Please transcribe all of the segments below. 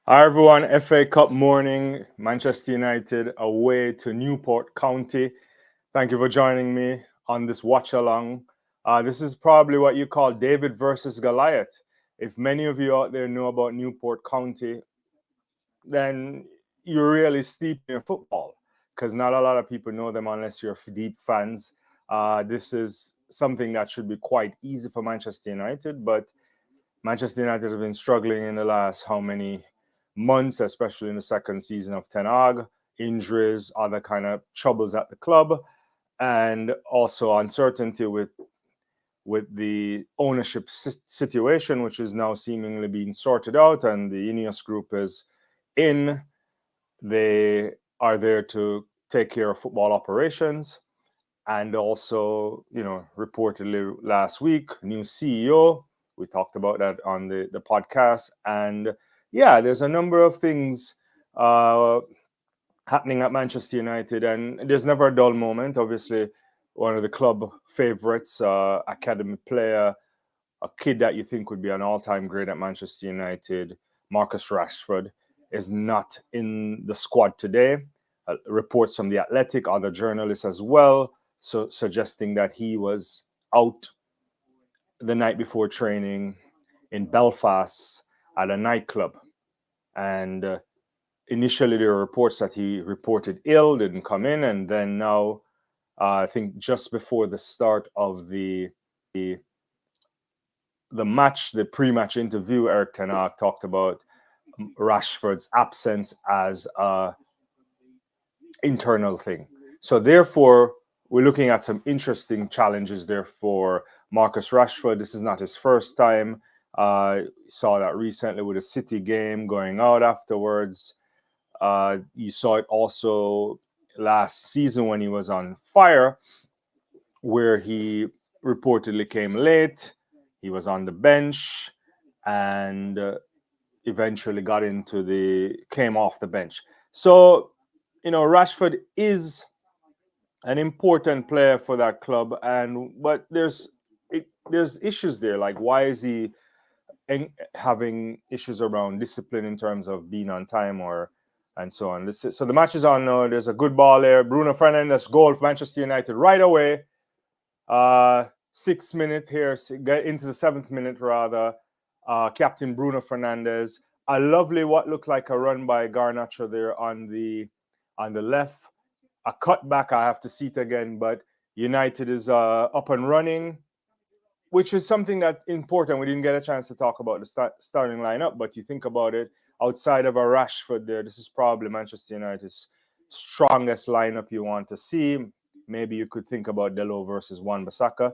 Hi everyone, FA Cup morning, Manchester United away to Newport County. Thank you for joining me on this watch along. This is probably what you call David versus Goliath. If many of you out there know about Newport County, then you're really steep in football because not a lot of people know them unless you're deep fans. This is something that should be quite easy for Manchester United, but Manchester United have been struggling in the last how many months, especially in the second season of Ten Hag, injuries, other kind of troubles at the club, and also uncertainty with the ownership situation, which is now seemingly being sorted out, and the Ineos group is in. They are there to take care of football operations, and also, reportedly last week, new CEO. We talked about that on the podcast. And yeah, there's a number of things uh, happening at Manchester United, and there's never a dull moment. Obviously, one of the club favorites, academy player, a kid that you think would be an all-time great at Manchester United, Marcus Rashford, is not in the squad today. Reports from the Athletic, other journalists as well, so suggesting that he was out the night before training in Belfast at a nightclub. And initially, there were reports that he reported ill, didn't come in, and then now, I think just before the start of the match, the pre-match interview, Eric Ten Hag talked about Rashford's absence as a internal thing. So therefore, we're looking at some interesting challenges there for Marcus Rashford. This is not his first time. Saw that recently with a City game going out afterwards. You saw it also last season when he was on fire, where he reportedly came late. He was on the bench and eventually came off the bench. So, Rashford is an important player for that club, but there's issues there. Like, why is he having issues around discipline in terms of being on time and so on? So the match is on now. There's a good ball there. Bruno Fernandes goal for Manchester United right away. 6 minute here, get into the 7th minute rather. Captain Bruno Fernandes, a lovely what looked like a run by Garnacho there on the left. A cutback, I have to see it again, but United is up and running, which is something that's important. We didn't get a chance to talk about the starting lineup, but you think about it, outside of a Rashford there, this is probably Manchester United's strongest lineup you want to see. Maybe you could think about Delo versus Wan-Bissaka.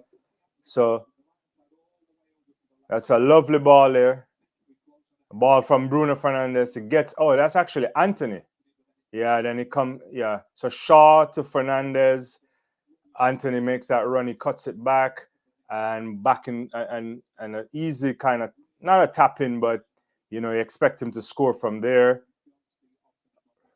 So that's a lovely ball there. A ball from Bruno Fernandes. That's actually Anthony. Yeah, then So Shaw to Fernandes. Anthony makes that run. He cuts it back and and an easy kind of, not a tap in, but you expect him to score from there.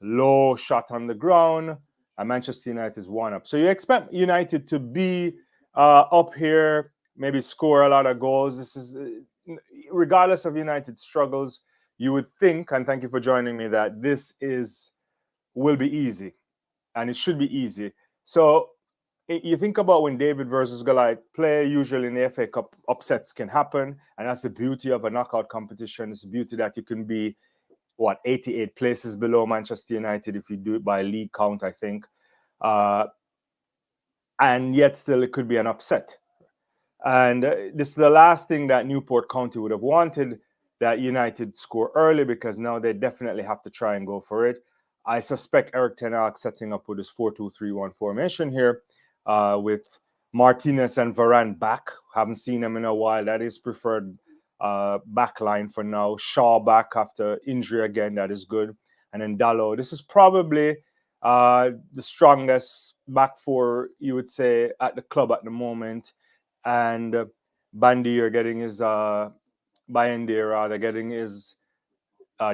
Low shot on the ground, and Manchester United is 1-up. So you expect United to be up here, maybe score a lot of goals. This is, regardless of United's struggles, you would think, and thank you for joining me, that will be easy, and it should be easy. So you think about when David versus Goliath play, usually in the FA Cup, upsets can happen, and that's the beauty of a knockout competition. It's the beauty that you can be 88 places below Manchester United if you do it by league count, I think. And yet still it could be an upset. And this is the last thing that Newport County would have wanted, that United score early, because now they definitely have to try and go for it. I suspect Eric Ten Hag setting up with his 4-2-3-1 formation here, with Martinez and Varane back. Haven't seen them in a while. That is preferred back line for now. Shaw back after injury again. That is good. And then Dalot. This is probably the strongest back four, you would say, at the club at the moment. And Bandier getting his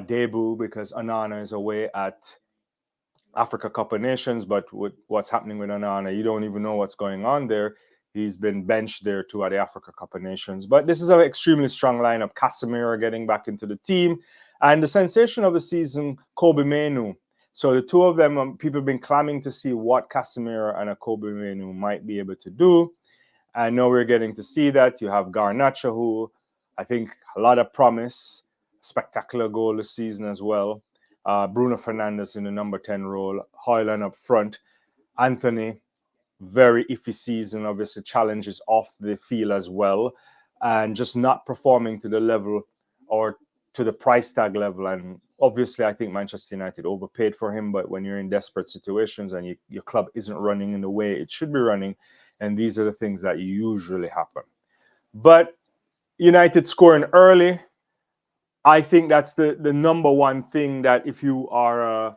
debut, because Onana is away at Africa Cup of Nations. But with what's happening with Onana, you don't even know what's going on there. He's been benched there too at the Africa Cup of Nations. But this is an extremely strong lineup. Casemiro getting back into the team. And the sensation of the season, Kobe Mainoo. So the two of them, people have been clamming to see what Casemiro and a Kobe Mainoo might be able to do. And now we're getting to see that. You have Garnacho, who I think a lot of promise, spectacular goal this season as well. Bruno Fernandes in the number 10 role, Højlund up front. Anthony, very iffy season, obviously challenges off the field as well, and just not performing to the level or to the price tag level. And obviously, I think Manchester United overpaid for him, but when you're in desperate situations and your club isn't running in the way it should be running, and these are the things that usually happen. But United scoring early, I think that's the number one thing that if you are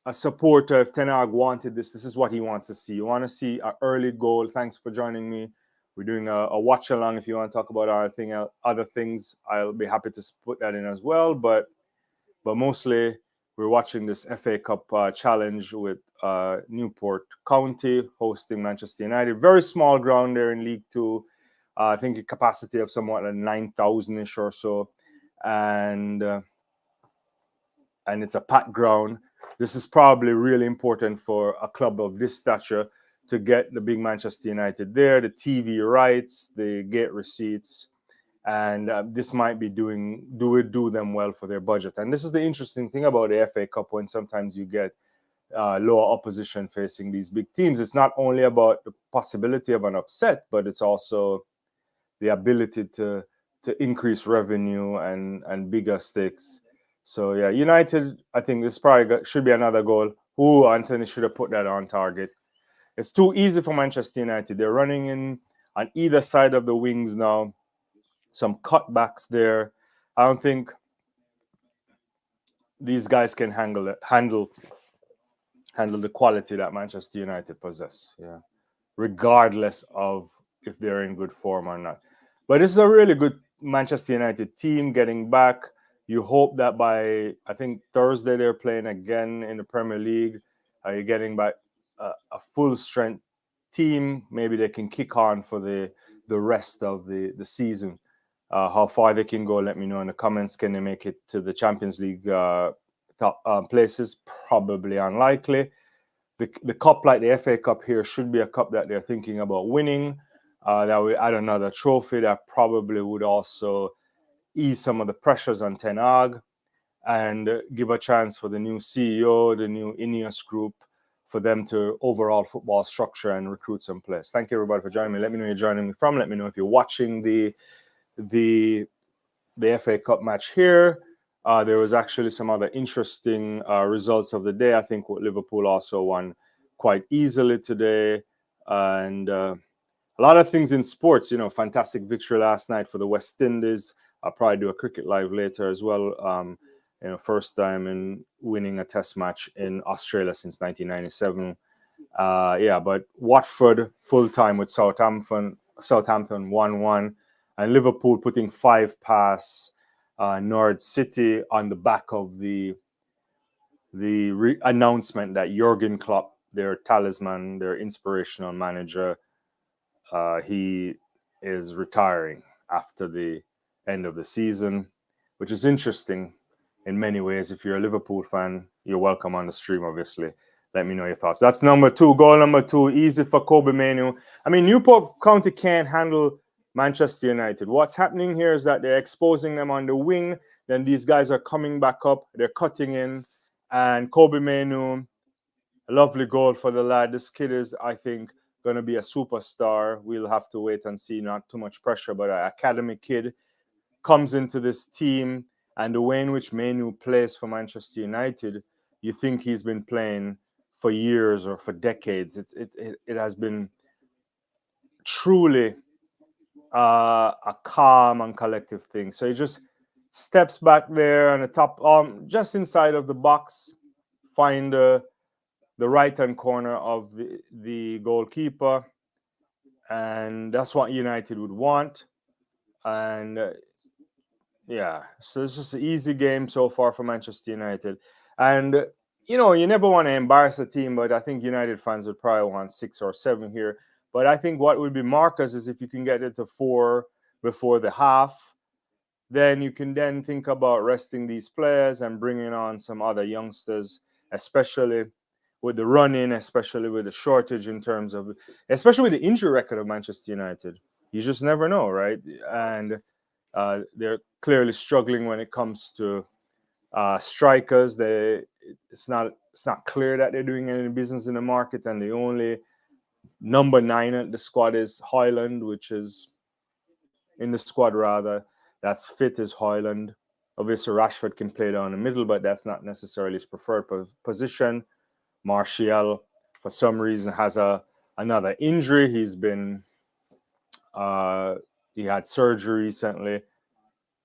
a supporter, if Ten Hag wanted this is what he wants to see. You want to see an early goal. Thanks for joining me. We're doing a watch along. If you want to talk about other things, I'll be happy to put that in as well. But mostly, we're watching this FA Cup challenge with Newport County hosting Manchester United. Very small ground there in League Two. I think a capacity of somewhat like 9,000-ish or so. And it's a packed ground. This is probably really important for a club of this stature to get the big Manchester United there, the TV rights, the gate receipts, and this might be do them well for their budget. And this is the interesting thing about the FA Cup, when sometimes you get lower opposition facing these big teams. It's not only about the possibility of an upset, but it's also the ability to increase revenue and bigger stakes. So yeah, United, I think this probably should be another goal. Ooh, Anthony should have put that on target. It's too easy for Manchester United. They're running in on either side of the wings now. Some cutbacks there. I don't think these guys can handle the quality that Manchester United possess. Yeah, regardless of if they're in good form or not. But this is a really good Manchester United team getting back. You hope that by, I think, Thursday they're playing again in the Premier League. You're getting back a full-strength team. Maybe they can kick on for the rest of the season. How far they can go, let me know in the comments. Can they make it to the Champions League top places? Probably unlikely. The cup, like the FA Cup here, should be a cup that they're thinking about winning. That would add another trophy that probably would also ease some of the pressures on Ten Hag and give a chance for the new CEO, the new Ineos group, for them to overall football structure and recruit some players. Thank you, everybody, for joining me. Let me know where you're joining me from. Let me know if you're watching the FA Cup match here. There was actually some other interesting results of the day. I think Liverpool also won quite easily today. And a lot of things in sports, fantastic victory last night for the West Indies. I'll probably do a cricket live later as well. First time in winning a test match in Australia since 1997. But Watford full time with Southampton 1-1, and Liverpool putting 5 past Norwich City on the back of the announcement that Jurgen Klopp, their talisman, their inspirational manager, he is retiring after the end of the season, which is interesting in many ways. If you're a Liverpool fan, you're welcome on the stream, obviously. Let me know your thoughts. That's number 2. Goal number 2, easy for Kobe Mainoo. I mean, Newport County can't handle Manchester United. What's happening here is that they're exposing them on the wing. Then these guys are coming back up. They're cutting in. And Kobe Mainoo, a lovely goal for the lad. This kid is, I think, going to be a superstar. We'll have to wait and see. Not too much pressure, but an academy kid comes into this team. And the way in which Mainoo plays for Manchester United, you think he's been playing for years or for decades. It has been truly a calm and collective thing. So he just steps back there on the top, just inside of the box, find the right-hand corner of the goalkeeper, and that's what United would want. And so it's just an easy game so far for Manchester United. And you never want to embarrass a team, but I think United fans would probably want 6 or 7 here. But I think what would be Marcus is if you can get it to 4 before the half, then you can then think about resting these players and bringing on some other youngsters, especially with the run-in, especially with the shortage in terms of, especially with the injury record of Manchester United. You just never know, right? And they're clearly struggling when it comes to strikers. It's not clear that they're doing any business in the market, and the only number 9 at the squad is Højlund, which is in the squad rather. That's fit as Højlund. Obviously, Rashford can play down the middle, but that's not necessarily his preferred position. Martial, for some reason, has another injury. He's been he had surgery recently,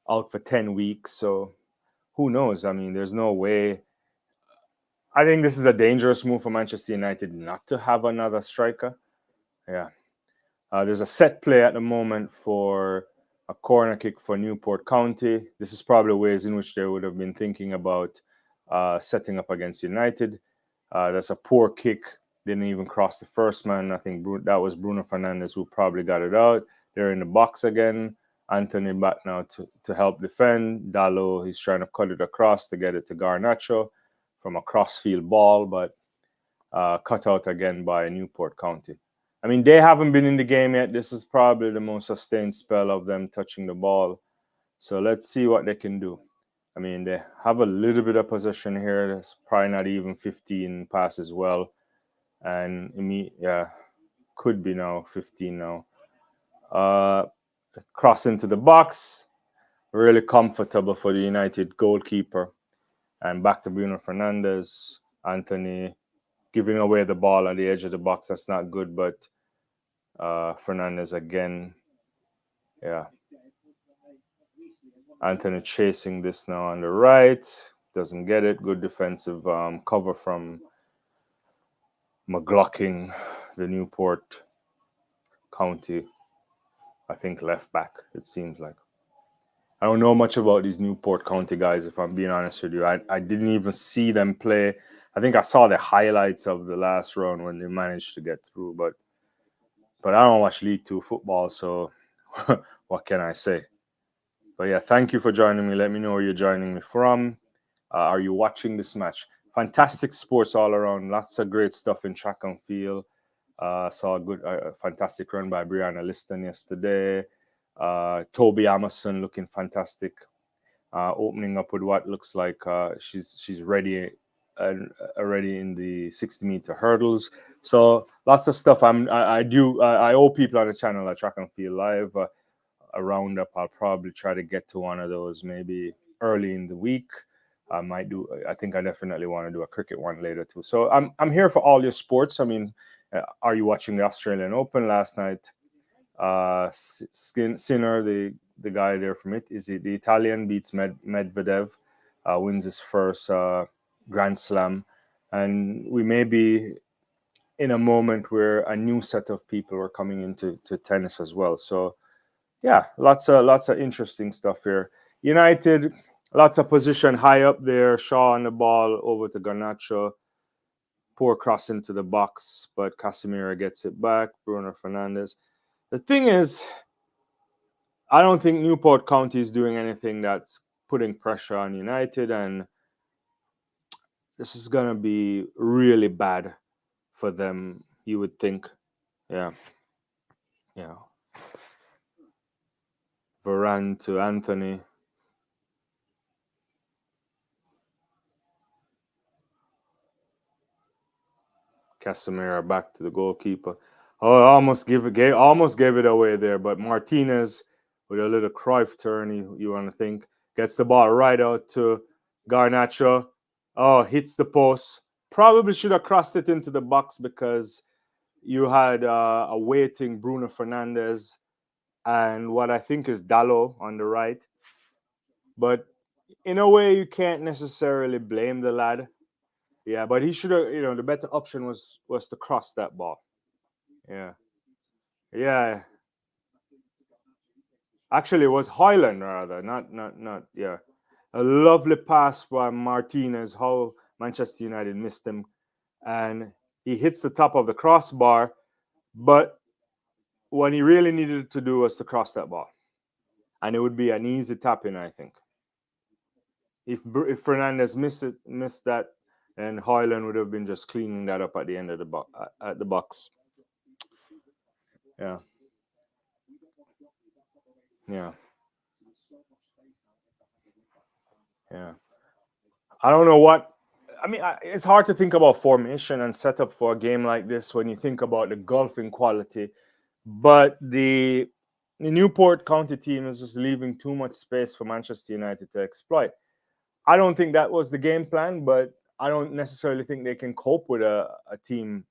out for 10 weeks. So who knows? I mean, there's no way. I think this is a dangerous move for Manchester United not to have another striker. Yeah. There's a set play at the moment for a corner kick for Newport County. This is probably ways in which they would have been thinking about setting up against United. That's a poor kick. Didn't even cross the first man. I think that was Bruno Fernandes who probably got it out. They're in the box again. Anthony back now to help defend. Dalot, he's trying to cut it across to get it to Garnacho from a crossfield ball, but cut out again by Newport County. I mean, they haven't been in the game yet. This is probably the most sustained spell of them touching the ball. So let's see what they can do. I mean, they have a little bit of possession here. There's probably not even 15 passes well. And could be now 15 now. Cross into the box. Really comfortable for the United goalkeeper. And back to Bruno Fernandes. Anthony giving away the ball on the edge of the box. That's not good, but Fernandes again. Yeah. Anthony chasing this now on the right. Doesn't get it. Good defensive cover from McLaughlin, the Newport County, I think, left back, it seems like. I don't know much about these Newport County guys, if I'm being honest with you. I didn't even see them play. I think I saw the highlights of the last round when they managed to get through, but I don't watch League 2 football, so what can I say? But yeah, thank you for joining me. Let me know where you're joining me from. Are you watching this match? Fantastic sports all around. Lots of great stuff in track and field. Saw a fantastic run by Brianna Liston yesterday. Toby Amerson looking fantastic. Opening up with what looks like she's ready already in the 60-meter hurdles. So lots of stuff. I owe people on the channel at Track and Field Live a roundup. I'll probably try to get to one of those maybe early in the week. I think I definitely want to do a cricket one later too. So I'm here for all your sports. I mean, are you watching the Australian Open last night? Sinner, the guy there from it, is it the Italian, beats Medvedev, wins his first Grand Slam, and we may be in a moment where a new set of people are coming into tennis as well. So yeah, lots of interesting stuff here. United, lots of position high up there. Shaw on the ball over to Garnacho. Poor cross into the box, but Casemiro gets it back. Bruno Fernandes. The thing is, I don't think Newport County is doing anything that's putting pressure on United, and this is going to be really bad for them, you would think. Yeah. Varane to Anthony. Casemiro back to the goalkeeper. Oh, almost gave it away there, but Martinez with a little Cruyff turn, you want to think, gets the ball right out to Garnacho. Oh, hits the post. Probably should have crossed it into the box because you had a waiting Bruno Fernandes and what I think is Dalot on the right. But in a way, you can't necessarily blame the lad. Yeah, but he should have, the better option was to cross that ball. Yeah. Actually, it was Højlund rather, not. Yeah, a lovely pass by Martinez. How Manchester United missed him, and he hits the top of the crossbar. But what he really needed to do was to cross that ball, and it would be an easy tap in, I think. If Fernandez missed that, then Hoyland would have been just cleaning that up at the end of at the box. Yeah, yeah, yeah. I don't know what. I mean, it's hard to think about formation and setup for a game like this when you think about the golfing quality. But the Newport County team is just leaving too much space for Manchester United to exploit. I don't think that was the game plan, but I don't necessarily think they can cope with a team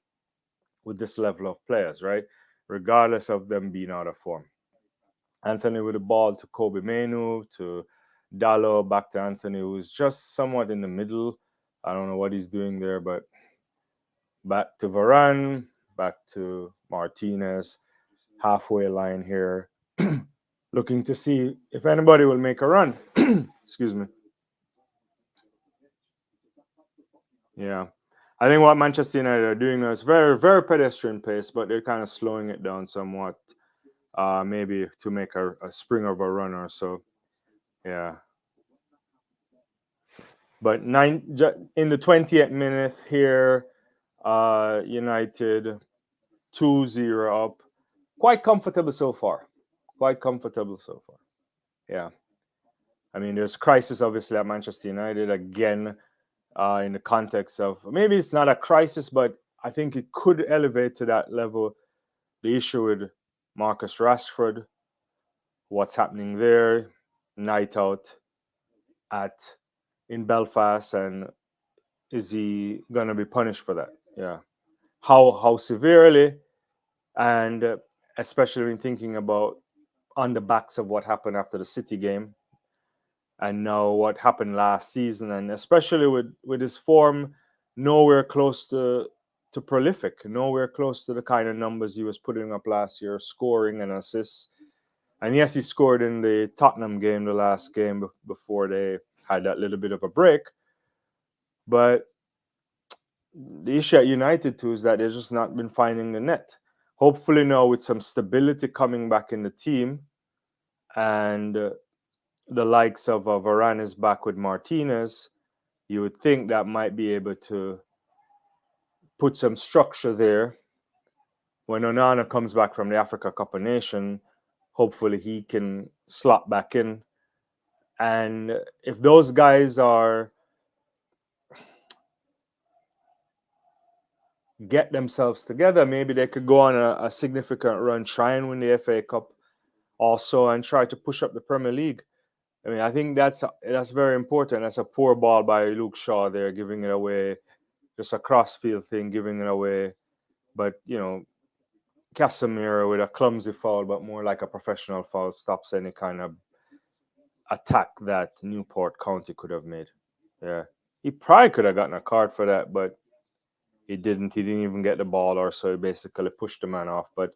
with this level of players, right? Regardless of them being out of form. Anthony with the ball to Kobe Mainu, to Dallo, back to Anthony, who's just somewhat in the middle. I don't know what he's doing there, but back to Varane, back to Martinez, halfway line here, looking to see if anybody will make a run. Excuse me. Yeah. I think what Manchester United are doing now is very, very pedestrian pace, but they're kind of slowing it down somewhat, maybe to make a spring of a run or so. Yeah. But in the 20th minute here, United 2-0 up. Quite comfortable so far. Quite comfortable so far. Yeah. I mean, there's crisis obviously at Manchester United again, in the context of maybe it's not a crisis, but I think it could elevate to that level. The issue with Marcus Rashford, what's happening there, night out at in Belfast, and is he gonna be punished for that? Yeah. How severely, and especially when thinking about on the backs of what happened after the City game, and now what happened last season, and especially with his form nowhere close to prolific, nowhere close to the kind of numbers he was putting up last year, scoring and assists. And yes, he scored in the Tottenham game, the last game before they had that little bit of a break. But the issue at United too is that they've just not been finding the net. Hopefully now with some stability coming back in the team, and the likes of Varane is back with Martinez, you would think that might be able to put some structure there. When Onana comes back from the Africa Cup of Nations, hopefully he can slot back in. And if those guys are get themselves together, maybe they could go on a significant run, try and win the FA Cup also, and try to push up the Premier League. I mean, I think that's very important. That's a poor ball by Luke Shaw there, giving it away. Just a crossfield thing, giving it away. But, Casemiro with a clumsy foul, but more like a professional foul, stops any kind of attack that Newport County could have made. Yeah. He probably could have gotten a card for that, but he didn't. He didn't even get the ball, or so he basically pushed the man off. But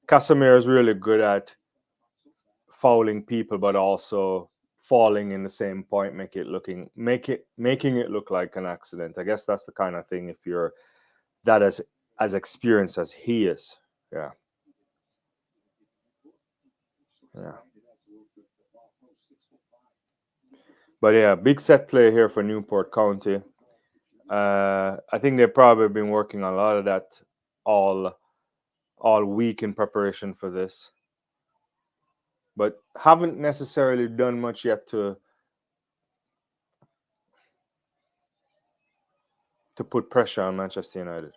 Casemiro is really good at fouling people, but also falling in the same point, making it look like an accident. I guess that's the kind of thing if you're that as experienced as he is. Yeah. Yeah. But yeah, big set play here for Newport County. I think they've probably been working on a lot of that all week in preparation for this, but haven't necessarily done much yet to put pressure on Manchester United.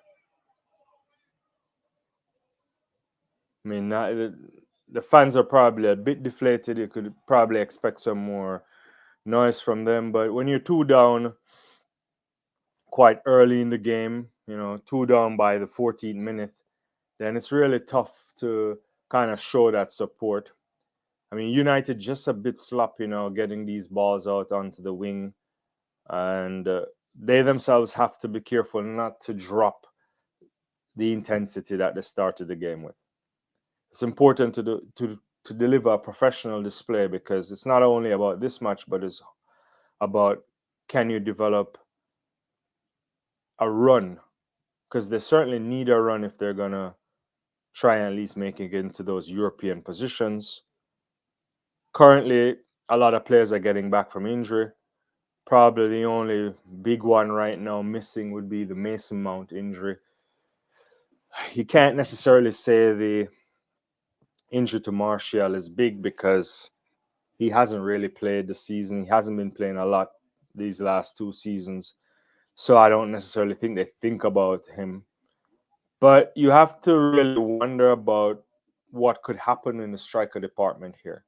I mean, the fans are probably a bit deflated. You could probably expect some more noise from them, but when you're two down quite early in the game, two down by the 14th minute, then it's really tough to kind of show that support. I mean, United just a bit sloppy, getting these balls out onto the wing, and they themselves have to be careful not to drop the intensity that they started the game with. It's important to deliver a professional display, because it's not only about this match, but it's about, can you develop a run, because they certainly need a run if they're gonna try and at least make it into those European positions. Currently, a lot of players are getting back from injury. Probably the only big one right now missing would be the Mason Mount injury. You can't necessarily say the injury to Martial is big because he hasn't really played the season. He hasn't been playing a lot these last 2 seasons. So I don't necessarily think they think about him. But you have to really wonder about what could happen in the striker department here.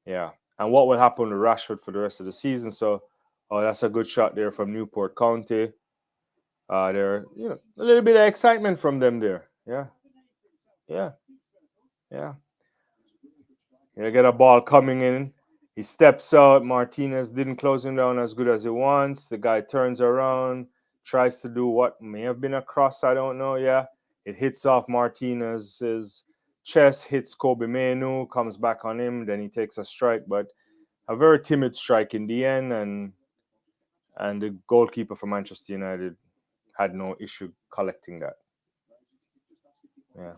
Yeah. And what will happen to Rashford for the rest of the season. So, that's a good shot there from Newport County. There, a little bit of excitement from them there. Yeah. Yeah. Yeah. You get a ball coming in. He steps out. Martinez didn't close him down as good as he wants. The guy turns around, tries to do what may have been a cross. I don't know. Yeah. It hits off Martinez's chest, hits Kobe Mainoo, comes back on him. Then he takes a strike, but a very timid strike in the end. And the goalkeeper for Manchester United had no issue collecting that. Yeah.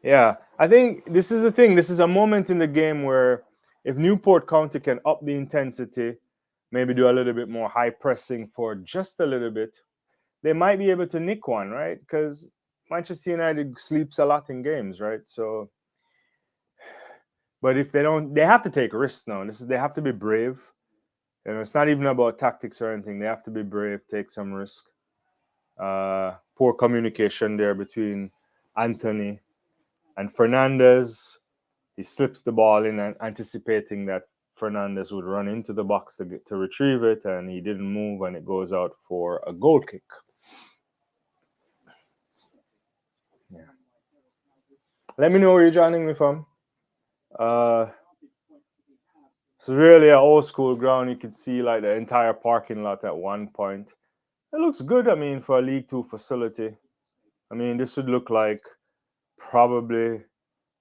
Yeah, I think this is the thing. This is a moment in the game where if Newport County can up the intensity, maybe do a little bit more high pressing for just a little bit, they might be able to nick one, right? Because Manchester United sleeps a lot in games, right? So, but if they don't, they have to take risks now. They have to be brave. It's not even about tactics or anything. They have to be brave, take some risk. Poor communication there between Anthony and Fernandez. He slips the ball in and anticipating that Fernandez would run into the box to retrieve it, and he didn't move, and it goes out for a goal kick. Yeah. Let me know where you're joining me from. It's really an old school ground. You could see like the entire parking lot at one point. It looks good, I mean, for a League Two facility. I mean, this would look like probably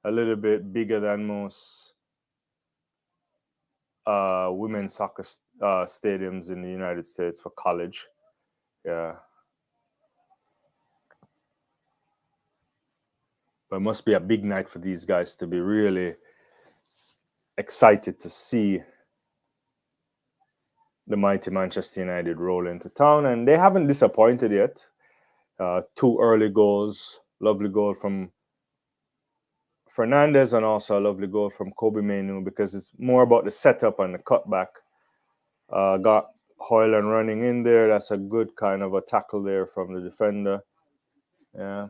a little bit bigger than most women's soccer stadiums in the United States for college. Yeah. But it must be a big night for these guys to be really excited to see the mighty Manchester United roll into town. And they haven't disappointed yet. 2 early goals, lovely goal from Fernandez, and also a lovely goal from Kobe Mainoo, because it's more about the setup and the cutback. Got Hoyland running in there. That's a good kind of a tackle there from the defender. Yeah.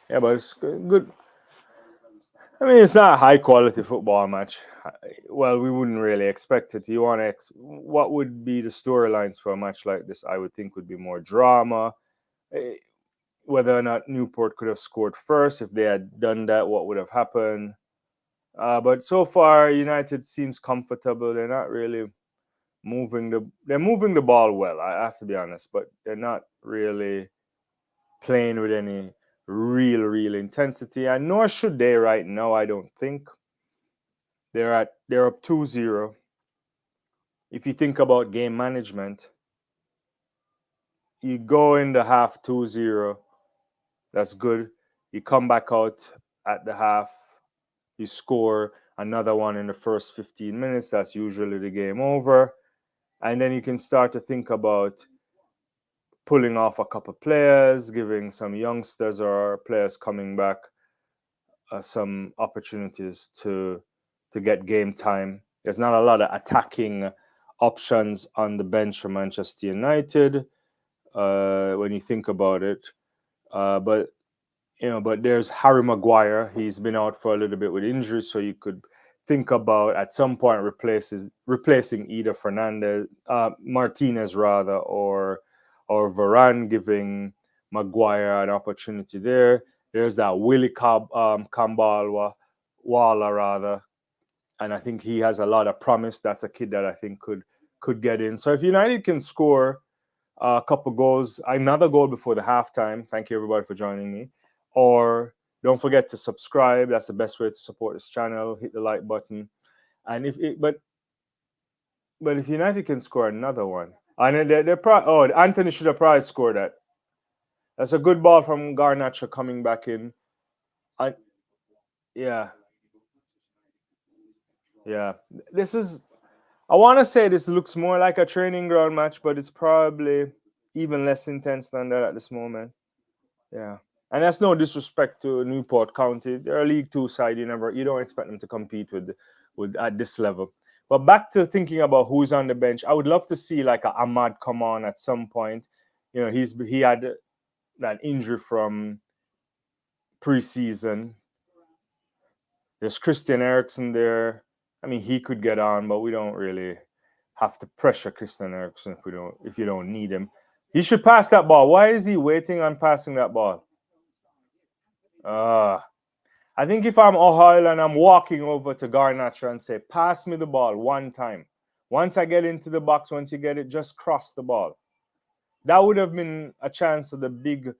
Yeah, but it's good. I mean, it's not a high quality football match. Well, we wouldn't really expect it. You want to what would be the storylines for a match like this? I would think would be more drama. Whether or not Newport could have scored first, if they had done that, what would have happened? But so far, United seems comfortable. They're not really they're moving the ball well. I have to be honest, but they're not really playing with any real intensity, and nor should they right now. I don't think they're up 2-0. If you think about game management, you go in the half 2-0, that's good. You come back out at the half, you score another one in the first 15 minutes, that's usually the game over. And then you can start to think about pulling off a couple players, giving some youngsters or players coming back some opportunities to get game time. There's not a lot of attacking options on the bench for Manchester United when you think about it. But there's Harry Maguire. He's been out for a little bit with injury, so you could think about at some point replacing either Martinez rather, or Varane, giving Maguire an opportunity there. There's that Willie Kambalwa, Waller rather, and I think he has a lot of promise. That's a kid that I think could get in. So if United can score a couple goals, another goal before the halftime. Thank you everybody for joining me. Or don't forget to subscribe. That's the best way to support this channel. Hit the like button. And but But if United can score another one, and then Anthony should have probably scored that. That's a good ball from Garnacho coming back in. I, yeah, yeah. This is. I want to say this looks more like a training ground match, but it's probably even less intense than that at this moment. Yeah, and that's no disrespect to Newport County. They're a League Two side. You don't expect them to compete with at this level. But back to thinking about who's on the bench, I would love to see like a Ahmad come on at some point. You know, he had that injury from preseason. There's Christian Eriksen there. I mean, he could get on, but we don't really have to pressure Christian Eriksen if you don't need him. He should pass that ball. Why is he waiting on passing that ball? I think if I'm O'Hoyle and I'm walking over to Garnacho and say, pass me the ball one time. Once I get into the box, once you get it, just cross the ball. That would have been a chance of the big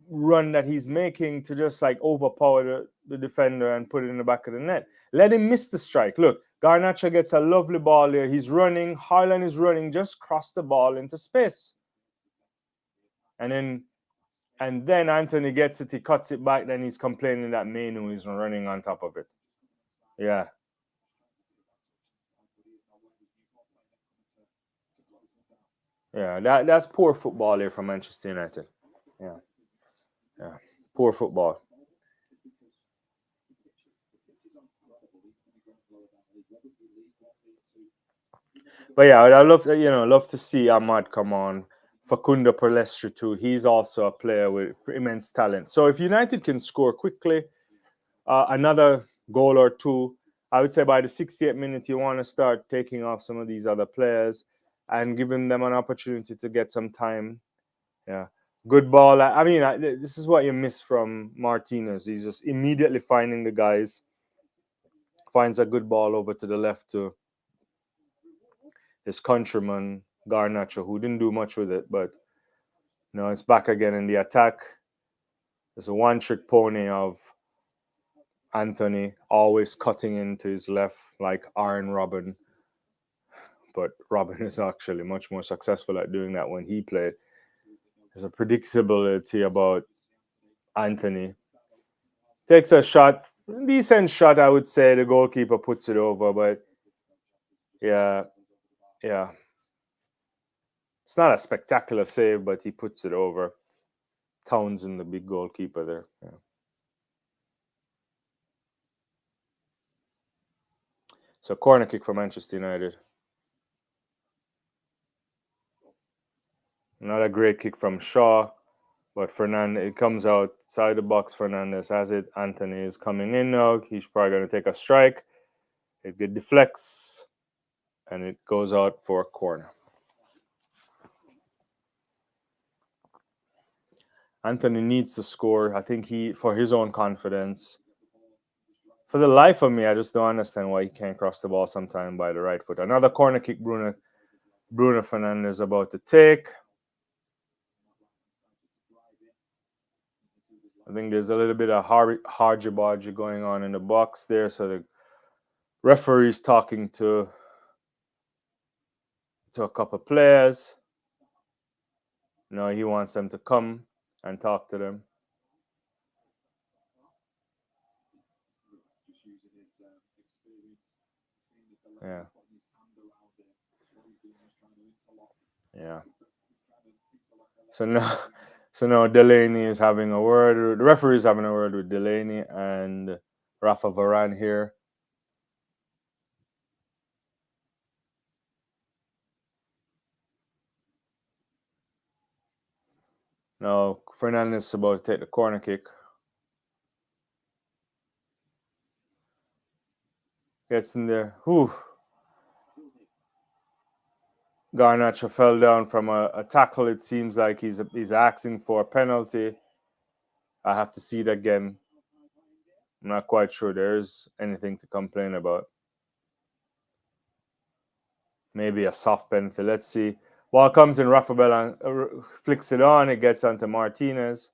run that he's making to just like overpower the defender and put it in the back of the net. Let him miss the strike. Look, Garnacho gets a lovely ball there. He's running. Highland is running. Just cross the ball into space. And then Anthony gets it. He cuts it back. Then he's complaining that Mainu is running on top of it. Yeah. Yeah, that's poor football here from Manchester United. Yeah. Yeah. Poor football. But yeah, I love to see Ahmad come on. Facundo Palestra too. He's also a player with immense talent. So if United can score quickly, another goal or two, I would say by the 68th minute you want to start taking off some of these other players and giving them an opportunity to get some time. Yeah, good ball. I mean, this is what you miss from Martinez. He's just immediately finding the guys, finds a good ball over to the left to his countryman Garnacho, who didn't do much with it, but it's back again in the attack. There's a one-trick pony of Anthony, always cutting into his left like Iron Robin, but Robin is actually much more successful at doing that when he played. There's a predictability about Anthony. Takes a shot, decent shot, I would say. The goalkeeper puts it over, but yeah. It's not a spectacular save, but he puts it over. Townsend, the big goalkeeper there. Yeah. So corner kick for Manchester United. Not a great kick from Shaw, but Fernandez, it comes outside the box. Fernandez has it. Anthony is coming in now. He's probably going to take a strike. It deflects, and it goes out for a corner. Anthony needs to score. I think for his own confidence. For the life of me, I just don't understand why he can't cross the ball sometime by the right foot. Another corner kick Bruno Fernandes about to take. I think there's a little bit of hargy-bargy going on in the box there. So the referee's talking to a couple of players. No, he wants them to come and talk to them. Yeah. Yeah. So now Delaney is having a word. The referee is having a word with Delaney and Rafa Varane here. Now Fernandes is about to take the corner kick. Gets in there. Whew. Garnacho fell down from a tackle. It seems like he's asking for a penalty. I have to see it again. I'm not quite sure there's anything to complain about. Maybe a soft penalty. Let's see. Ball comes in, Rafa Bell flicks it on. It gets onto Martinez.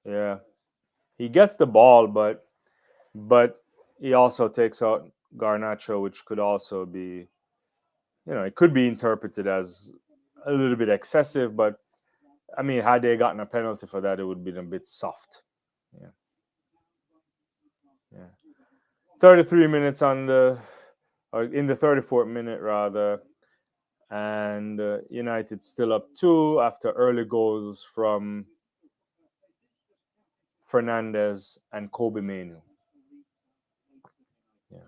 Yeah. he gets the ball, but he also takes out Garnacho, which could also be, it could be interpreted as a little bit excessive, but I mean, had they gotten a penalty for that, it would be a bit soft. Yeah. Yeah. 33 minutes or in the 34th minute rather, and United still up 2 after early goals from Fernandez and Kobe Manu. Yeah.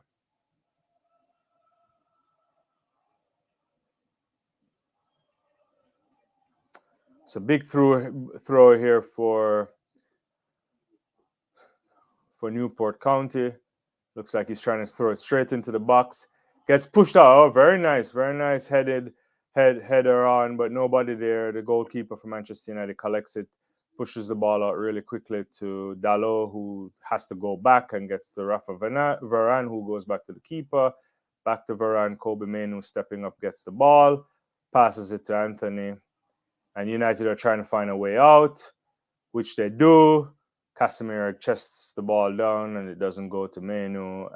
It's a big throw here for Newport County. Looks like he's trying to throw it straight into the box. Gets pushed out. Oh, very nice header on, but nobody there. The goalkeeper for Manchester United collects it, pushes the ball out really quickly to Dalot, who has to go back and gets to Rafa Varane, who goes back to the keeper. Back to Varane. Kobe Manu stepping up, gets the ball, passes it to Anthony, and United are trying to find a way out, which they do. Casemiro chests the ball down and it doesn't go to Manu,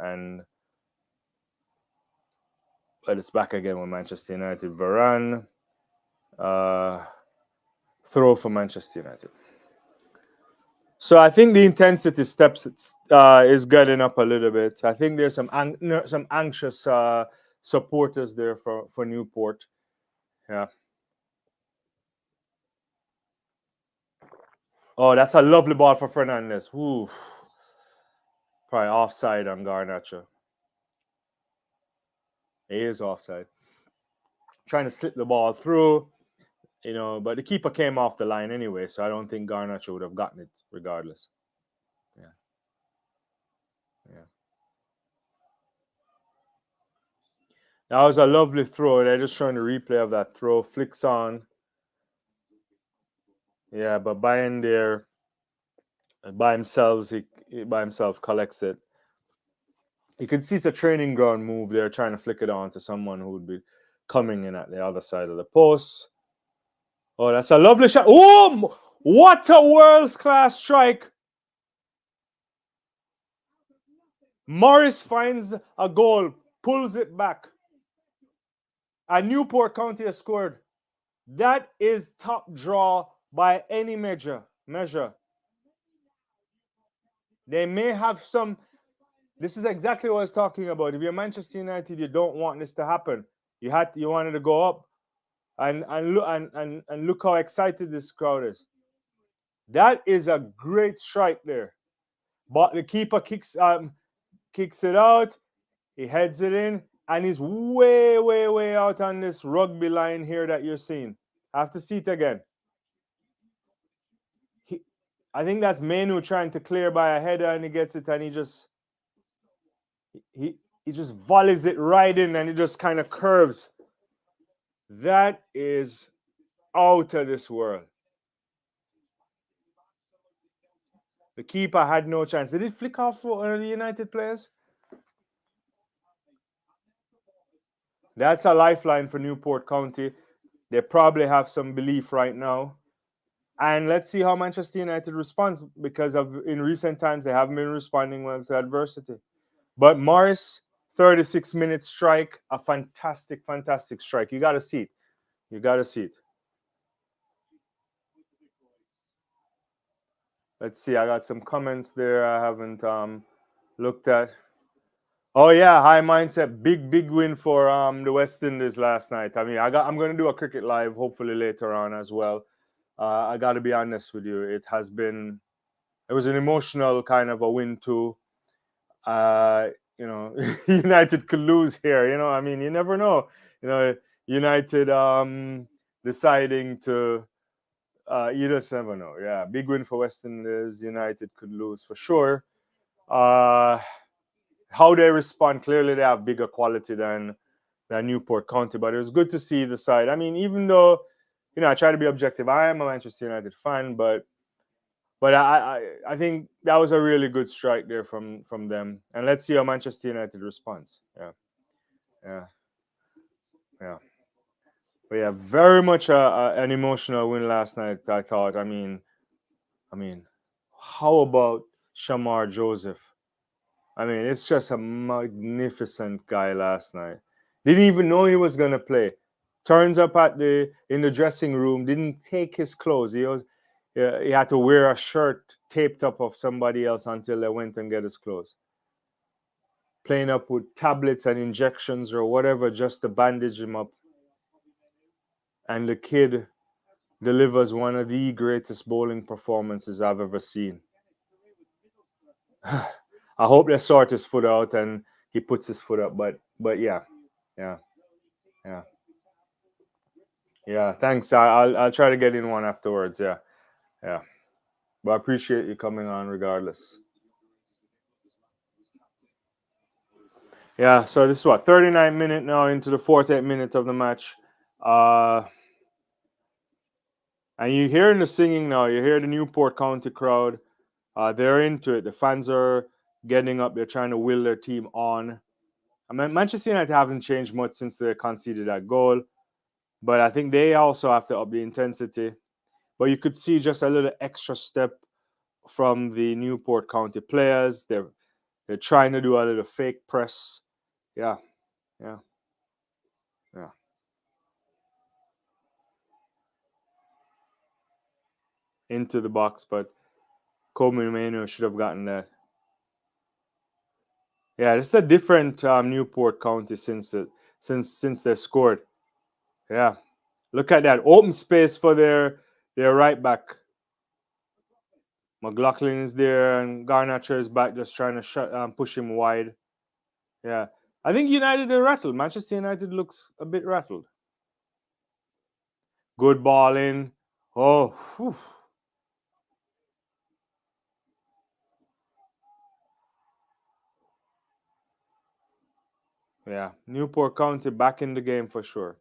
but it's back again with Manchester United. Varane, throw for Manchester United. So I think the intensity steps is getting up a little bit. I think there's some anxious supporters there for Newport. Yeah. Oh, that's a lovely ball for Fernandez. Ooh. Probably offside on Garnacho. He is offside. Trying to slip the ball through, but the keeper came off the line anyway, so I don't think Garnacho would have gotten it regardless. Yeah. Yeah. That was a lovely throw. They're just showing the replay of that throw. Flicks on. Yeah, but Bayern there by himself collects it. You can see it's a training ground move there, trying to flick it on to someone who would be coming in at the other side of the post. Oh, that's a lovely shot. Oh, what a world-class strike. Morris finds a goal, pulls it back. And Newport County has scored. That is top draw by any measure. They may have some. This is exactly what I was talking about. If you're Manchester United, you don't want this to happen. You wanted to go up, and look how excited this crowd is. That is a great strike there. But the keeper kicks it out. He heads it in, and he's way, way, way out on this rugby line here that you're seeing. I have to see it again. I think that's Manu trying to clear by a header, and he gets it, and he just volleys it right in, and it just kind of curves. That is out of this world. The keeper had no chance. Did it flick off for one of the United players? That's a lifeline for Newport County. They probably have some belief right now. And let's see how Manchester United responds, because in recent times they haven't been responding well to adversity. But Morris, 36-minute strike, a fantastic, fantastic strike. You got to see it. Let's see. I got some comments there I haven't looked at. Oh yeah, high mindset, big win for the West Indies last night. I mean, I'm going to do a cricket live hopefully later on as well. I got to be honest with you. It was an emotional kind of a win too. United could lose here. I mean, you never know. United deciding to. You just never know. Yeah, big win for West Indies. United could lose for sure. How they respond, clearly they have bigger quality than Newport County, but it was good to see the side. I mean, even though I try to be objective, I am a Manchester United fan, but I think that was a really good strike there from them, and let's see how Manchester United responds. Yeah. But yeah, very much an emotional win last night. I thought. I mean, how about Shamar Joseph. I mean, it's just a magnificent guy last night. Didn't even know he was gonna play. Turns up in the dressing room. Didn't take his clothes. He had to wear a shirt taped up of somebody else until they went and get his clothes. Playing up with tablets and injections or whatever just to bandage him up. And the kid delivers one of the greatest bowling performances I've ever seen. I hope they sort his foot out and he puts his foot up. But yeah, yeah, yeah, yeah. Thanks. I'll try to get in one afterwards. Yeah, yeah. But I appreciate you coming on regardless. Yeah. So this is what 39 minute now into the 48 minutes of the match. And you're hearing the singing now. You hear the Newport County crowd. They're into it. The fans are getting up. They're trying to will their team on. I mean, Manchester United haven't changed much since they conceded that goal, but I think they also have to up the intensity. But you could see just a little extra step from the Newport County players. They're trying to do a little fake press. Yeah, yeah, yeah. Into the box, but Kobe Manu should have gotten that. Yeah, this is a different Newport County since they scored. Yeah, look at that open space for their right back. McLaughlin is there, and Garnacher is back, just trying to push him wide. Yeah, I think United are rattled. Manchester United looks a bit rattled. Good ball in. Oh, whew. Yeah. Newport County back in the game for sure.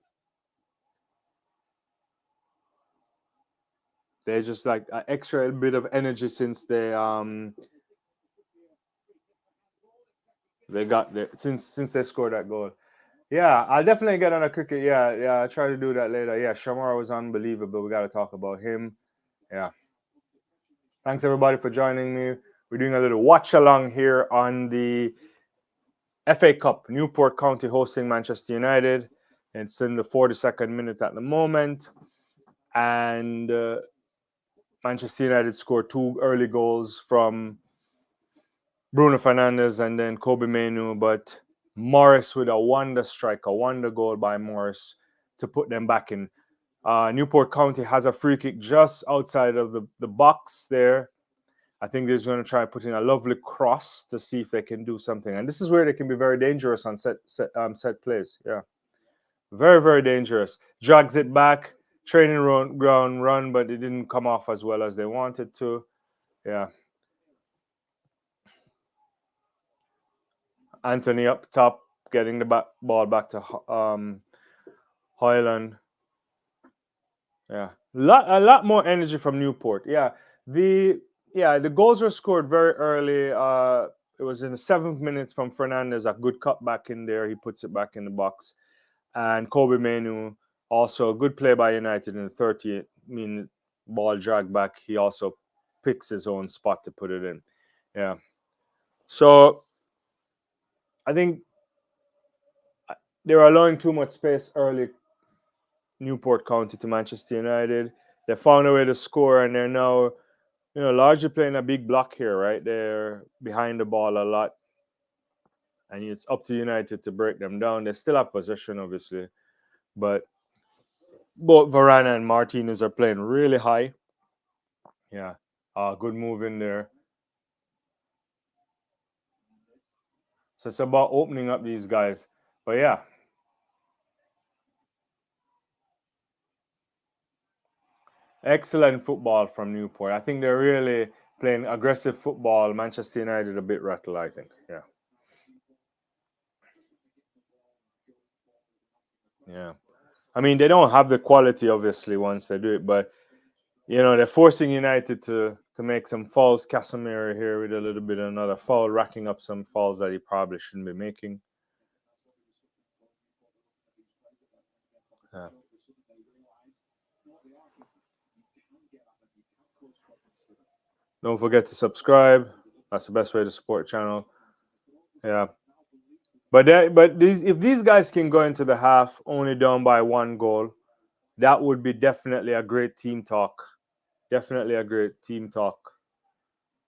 They just like an extra bit of energy since they got there since they scored that goal. Yeah, I'll definitely get on a cricket. Yeah, yeah, I'll try to do that later. Yeah, Shamar was unbelievable. We got to talk about him. Yeah. Thanks everybody for joining me. We're doing a little watch along here on the FA Cup. Newport County hosting Manchester United. It's in the 42nd minute at the moment. And Manchester United scored two early goals from Bruno Fernandes and then Kobe Manu. But Morris with a wonder strike, a wonder goal by Morris to put them back in. Newport County has a free kick just outside of the box there. I think they're going to try and put in a lovely cross to see if they can do something. And this is where they can be very dangerous on set plays. Yeah. Very, very dangerous. Drags it back, training ground run, but it didn't come off as well as they wanted to. Yeah. Anthony up top, getting the ball back to Hoyland. Yeah. A lot more energy from Newport. Yeah. The goals were scored very early. It was in the 7th minute from Fernandez, a good cut back in there. He puts it back in the box. And Kobe Manu, also a good play by United in the 30th minute ball drag back. He also picks his own spot to put it in. Yeah. So I think they were allowing too much space early, Newport County to Manchester United. They found a way to score, and they're now, largely playing a big block here, right? They're behind the ball a lot, and it's up to United to break them down. They still have possession, obviously, but both Varane and Martinez are playing really high. Yeah, good move in there. So it's about opening up these guys. But yeah, excellent football from Newport. I think they're really playing aggressive football. Manchester United a bit rattled, I think. Yeah. Yeah. I mean, they don't have the quality, obviously, once they do it, but they're forcing United to make some fouls. Casemiro here with a little bit of another foul, racking up some fouls that he probably shouldn't be making. Yeah. Don't forget to subscribe, That's the best way to support the channel. Yeah. But if these guys can go into the half only down by 1 goal, that would be definitely a great team talk. Definitely a great team talk.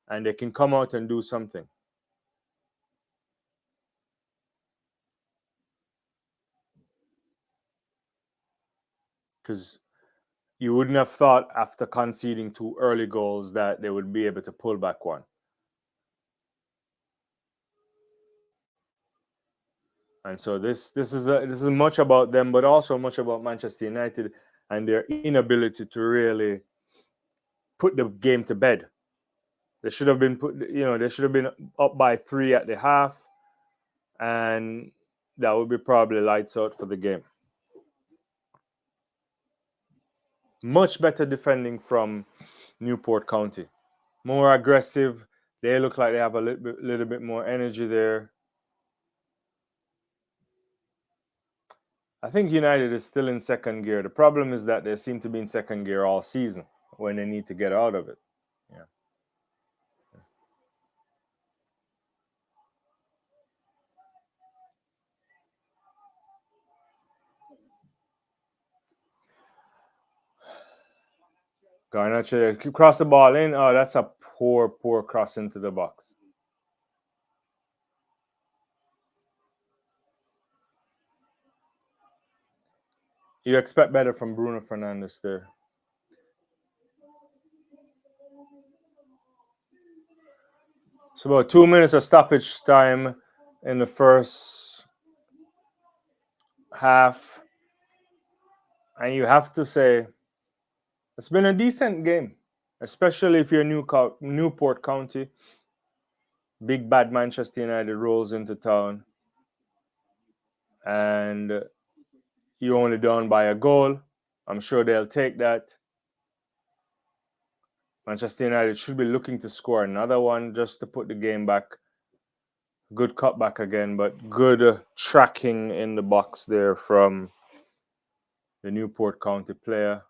And they can come out and do something. Because you wouldn't have thought after conceding 2 early goals that they would be able to pull back one. And so this is much about them, but also much about Manchester United and their inability to really put the game to bed. They should have been they should have been up by 3 at the half, and that would be probably lights out for the game. Much better defending from Newport County. More aggressive. They look like they have a little bit more energy there. I think United is still in second gear. The problem is that they seem to be in second gear all season when they need to get out of it. Yeah. Garnacho cross the ball in. Oh, that's a poor cross into the box. You expect better from Bruno Fernandes there. So about 2 minutes of stoppage time in the first half. And you have to say it's been a decent game, especially if you're Newport County. Big bad Manchester United rolls into town. And you're only down by a goal. I'm sure they'll take that. Manchester United should be looking to score another one just to put the game back. Good cutback again, but good tracking in the box there from the Newport County player,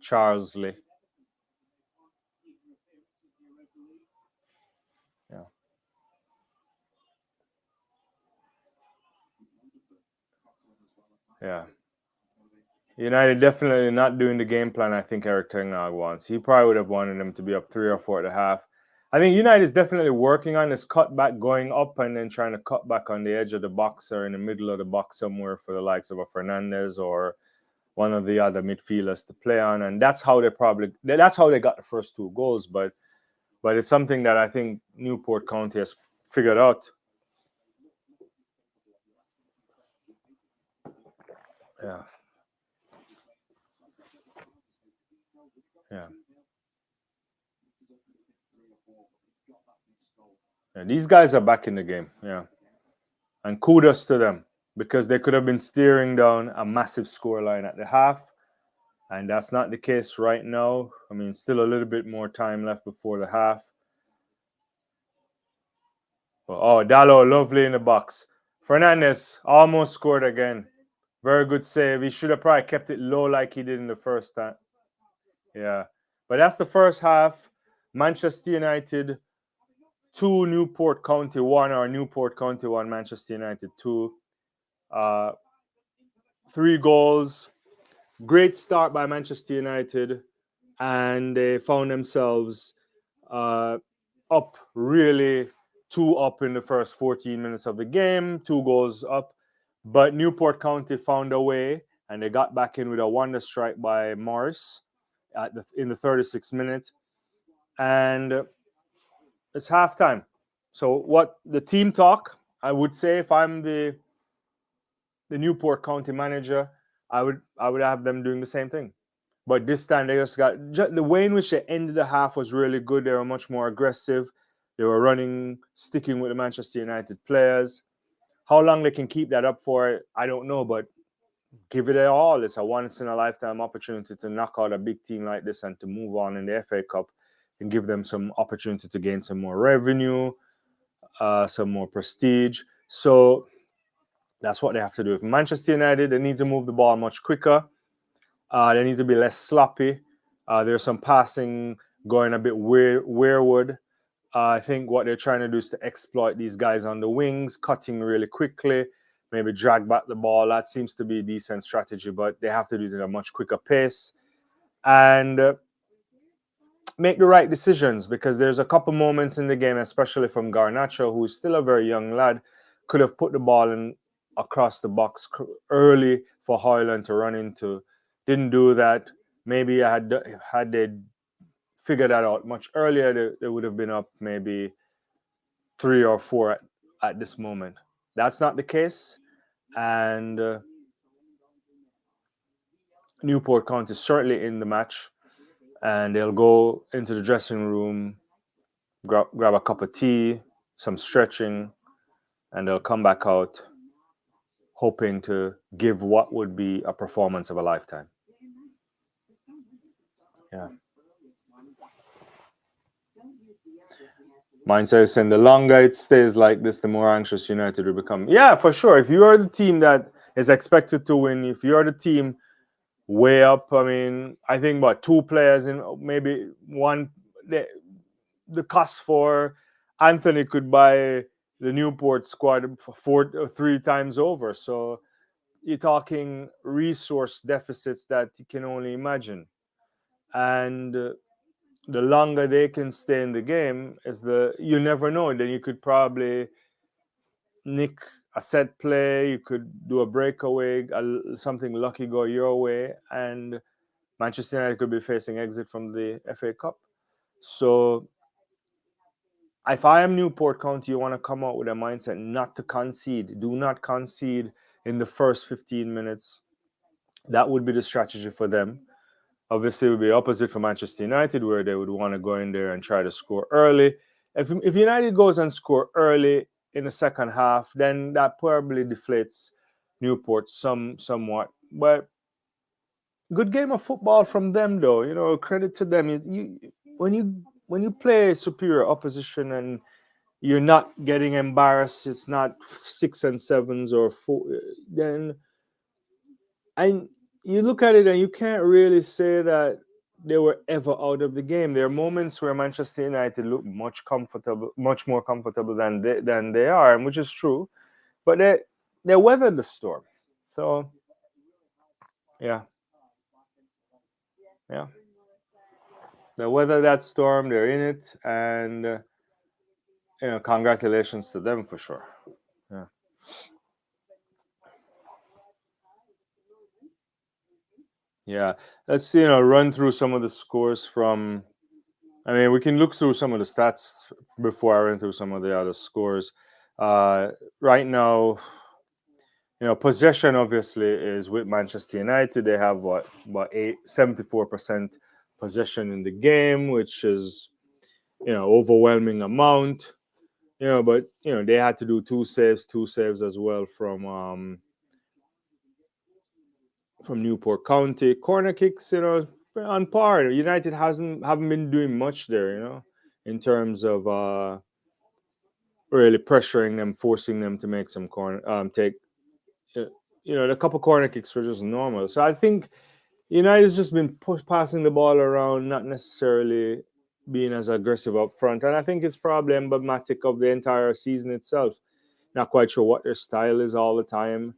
Charles Lee. Yeah. Yeah. United definitely not doing the game plan I think Eric Ten Hag wants. He probably would have wanted them to be up 3 or 4 at the half. I think United is definitely working on this cutback, going up and then trying to cut back on the edge of the box or in the middle of the box somewhere for the likes of a Fernandes or one of the other midfielders to play on. And that's how they got the first 2 goals. But it's something that I think Newport County has figured out. Yeah. Yeah. Yeah, these guys are back in the game. Yeah. And kudos to them because they could have been steering down a massive scoreline at the half. And that's not the case right now. I mean, still a little bit more time left before the half. Oh, Dallo, lovely in the box. Fernandes almost scored again. Very good save. He should have probably kept it low like he did in the first time. Yeah. But that's the first half. Manchester United 2, Newport County 1, or Newport County 1, Manchester United 2. 3 goals. Great start by Manchester United. And they found themselves up really 2 up in the first 14 minutes of the game, 2 goals up. But Newport County found a way and they got back in with a wonder strike by Morris in the 36th minute. And it's halftime. So what the team talk, I would say if I'm the Newport County manager, I would have them doing the same thing. But this time they just the way in which they ended the half was really good. They were much more aggressive. They were running, sticking with the Manchester United players. How long they can keep that up for, I don't know, but give it all. It's a once-in-a-lifetime opportunity to knock out a big team like this and to move on in the FA Cup and give them some opportunity to gain some more revenue, some more prestige. So that's what they have to do. If Manchester United, they need to move the ball much quicker. They need to be less sloppy. There's some passing going a bit weirwood. I think what they're trying to do is to exploit these guys on the wings, cutting really quickly, maybe drag back the ball. That seems to be a decent strategy, but they have to do it at a much quicker pace and make the right decisions, because there's a couple moments in the game, especially from Garnacho, who's still a very young lad, could have put the ball in across the box early for Hoyland to run into. Didn't do that. Maybe had they figured that out much earlier, they would have been up maybe 3 or 4 at this moment. That's not the case, and Newport County is certainly in the match, and they'll go into the dressing room, grab a cup of tea, some stretching, and they'll come back out hoping to give what would be a performance of a lifetime. Yeah. Mindset is saying the longer it stays like this, the more anxious United will become. Yeah, for sure. If you are the team that is expected to win, if you are the team way up, I mean, I think about 2 players in maybe one. The cost for Anthony could buy the Newport squad for 3 times over. So you're talking resource deficits that you can only imagine. And the longer they can stay in the game, you never know. Then you could probably nick a set play, you could do a breakaway, something lucky go your way, and Manchester United could be facing exit from the FA Cup. So if I am Newport County, you want to come out with a mindset not to concede. Do not concede in the first 15 minutes. That would be the strategy for them. Obviously, it would be opposite for Manchester United, where they would want to go in there and try to score early. If United goes and score early in the second half, then that probably deflates Newport somewhat. But good game of football from them, though. You know, credit to them. When you play superior opposition and you're not getting embarrassed, it's not 6 and 7s or 4, then you look at it and you can't really say that they were ever out of the game. There are moments where Manchester United look much more comfortable than they are, and which is true. But they weathered the storm. So yeah. They weathered that storm. They're in it, and congratulations to them for sure. Yeah. Yeah, let's run through some of the scores from. I mean, we can look through some of the stats before I run through some of the other scores. Right now, possession obviously is with Manchester United. They have about 74% possession in the game, which is overwhelming amount. But they had to do two saves as well from Newport County. Corner kicks, on par. United haven't been doing much there, in terms of really pressuring them, forcing them to make some take. The couple corner kicks were just normal. So I think United's just been passing the ball around, not necessarily being as aggressive up front, and I think it's probably emblematic of the entire season itself. Not quite sure what their style is all the time,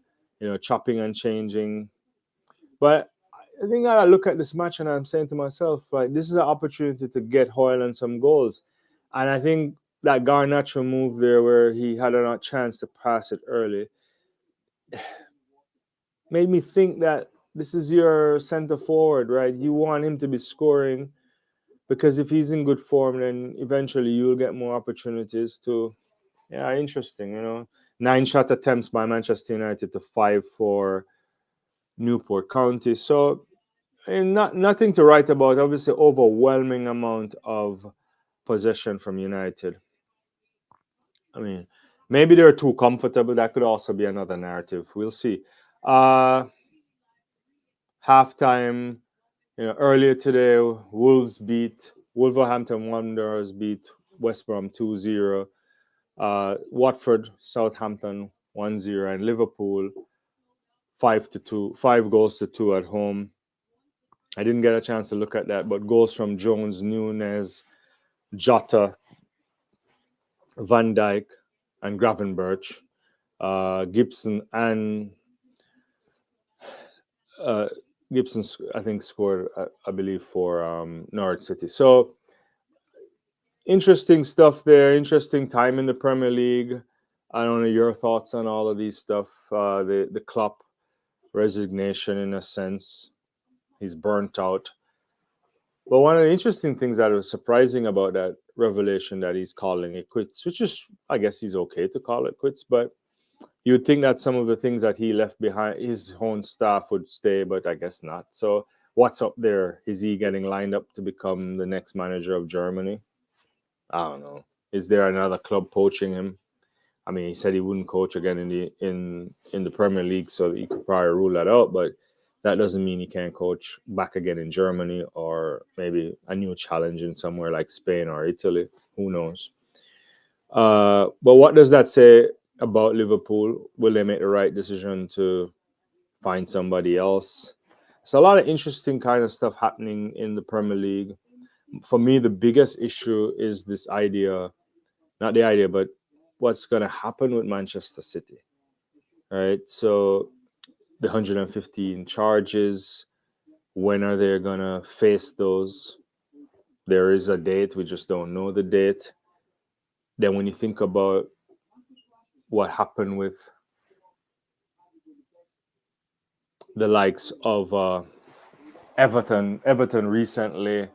chopping and changing. But I think I look at this match and I'm saying to myself, like, this is an opportunity to get Hoyland some goals. And I think that Garnacho move there, where he had a chance to pass it early, made me think that this is your center forward, right? You want him to be scoring, because if he's in good form, then eventually you'll get more opportunities to. Yeah, interesting. 9 shot attempts by Manchester United to 5 for Newport County. So, nothing to write about. Obviously, overwhelming amount of possession from United. I mean, maybe they're too comfortable. That could also be another narrative. We'll see. Halftime, earlier today, Wolverhampton Wanderers beat West Brom 2-0. Watford, Southampton 1-0, and Liverpool 5-2, 5 goals to 2 at home. I didn't get a chance to look at that, but goals from Jones, Nunes, Jota, Van Dijk and Gravenberch, Gibson and uh, Gibson, I think, scored, I believe, for Norwich City. So interesting stuff there. Interesting time in the Premier League. I don't know your thoughts on all of these stuff. The Klopp resignation, in a sense, he's burnt out. But one of the interesting things that was surprising about that revelation that he's calling it quits, which is, I guess, he's okay to call it quits, but you would think that some of the things that he left behind, his own staff would stay, but I guess not. So what's up there? Is he getting lined up to become the next manager of Germany? I don't know. Is there another club poaching him? I mean, he said he wouldn't coach again in the Premier League, so you could probably rule that out. But that doesn't mean he can't coach back again in Germany, or maybe a new challenge in somewhere like Spain or Italy. Who knows? But what does that say about Liverpool? Will they make the right decision to find somebody else? So a lot of interesting kind of stuff happening in the Premier League. For me, the biggest issue is this idea, not the idea, but what's going to happen with Manchester City, right? So the 115 charges, when are they going to face those? There is a date, we just don't know the date. Then when you think about what happened with the likes of Everton recently,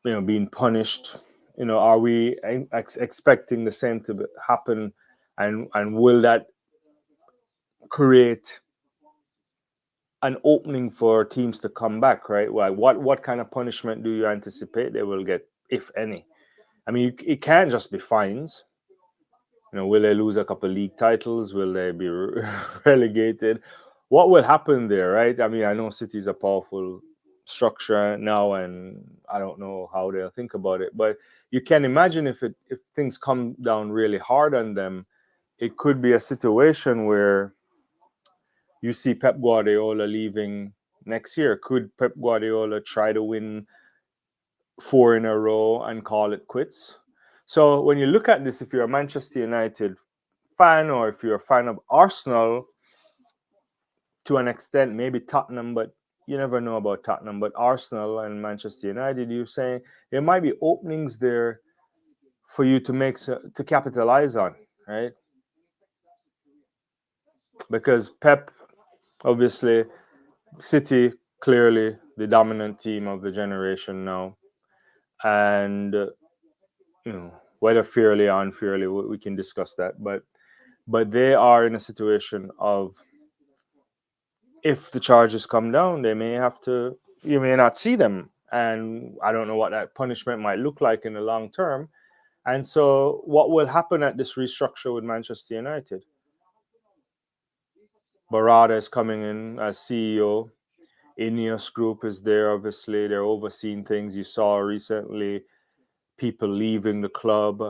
being punished. Are we expecting the same to happen, and will that create an opening for teams to come back? Right? What kind of punishment do you anticipate they will get, if any? I mean, it can't just be fines. Will they lose a couple of league titles? Will they be relegated? What will happen there, right? I mean, I know City's a powerful structure now, and I don't know how they'll think about it. But you can imagine if things come down really hard on them, it could be a situation where you see Pep Guardiola leaving next year. Could Pep Guardiola try to win 4 in a row and call it quits? So when you look at this, if you're a Manchester United fan, or if you're a fan of Arsenal, to an extent, maybe Tottenham, but you never know about Tottenham. But Arsenal and Manchester United, you're saying there might be openings there for you to capitalize on, right? Because Pep, obviously, City, clearly the dominant team of the generation now, and whether fairly or unfairly, we can discuss that. But they are in a situation of, if the charges come down, you may not see them. And I don't know what that punishment might look like in the long term. And so what will happen at this restructure with Manchester United? Barada is coming in as CEO. Ineos Group is there, obviously. They're overseeing things. You saw recently people leaving the club.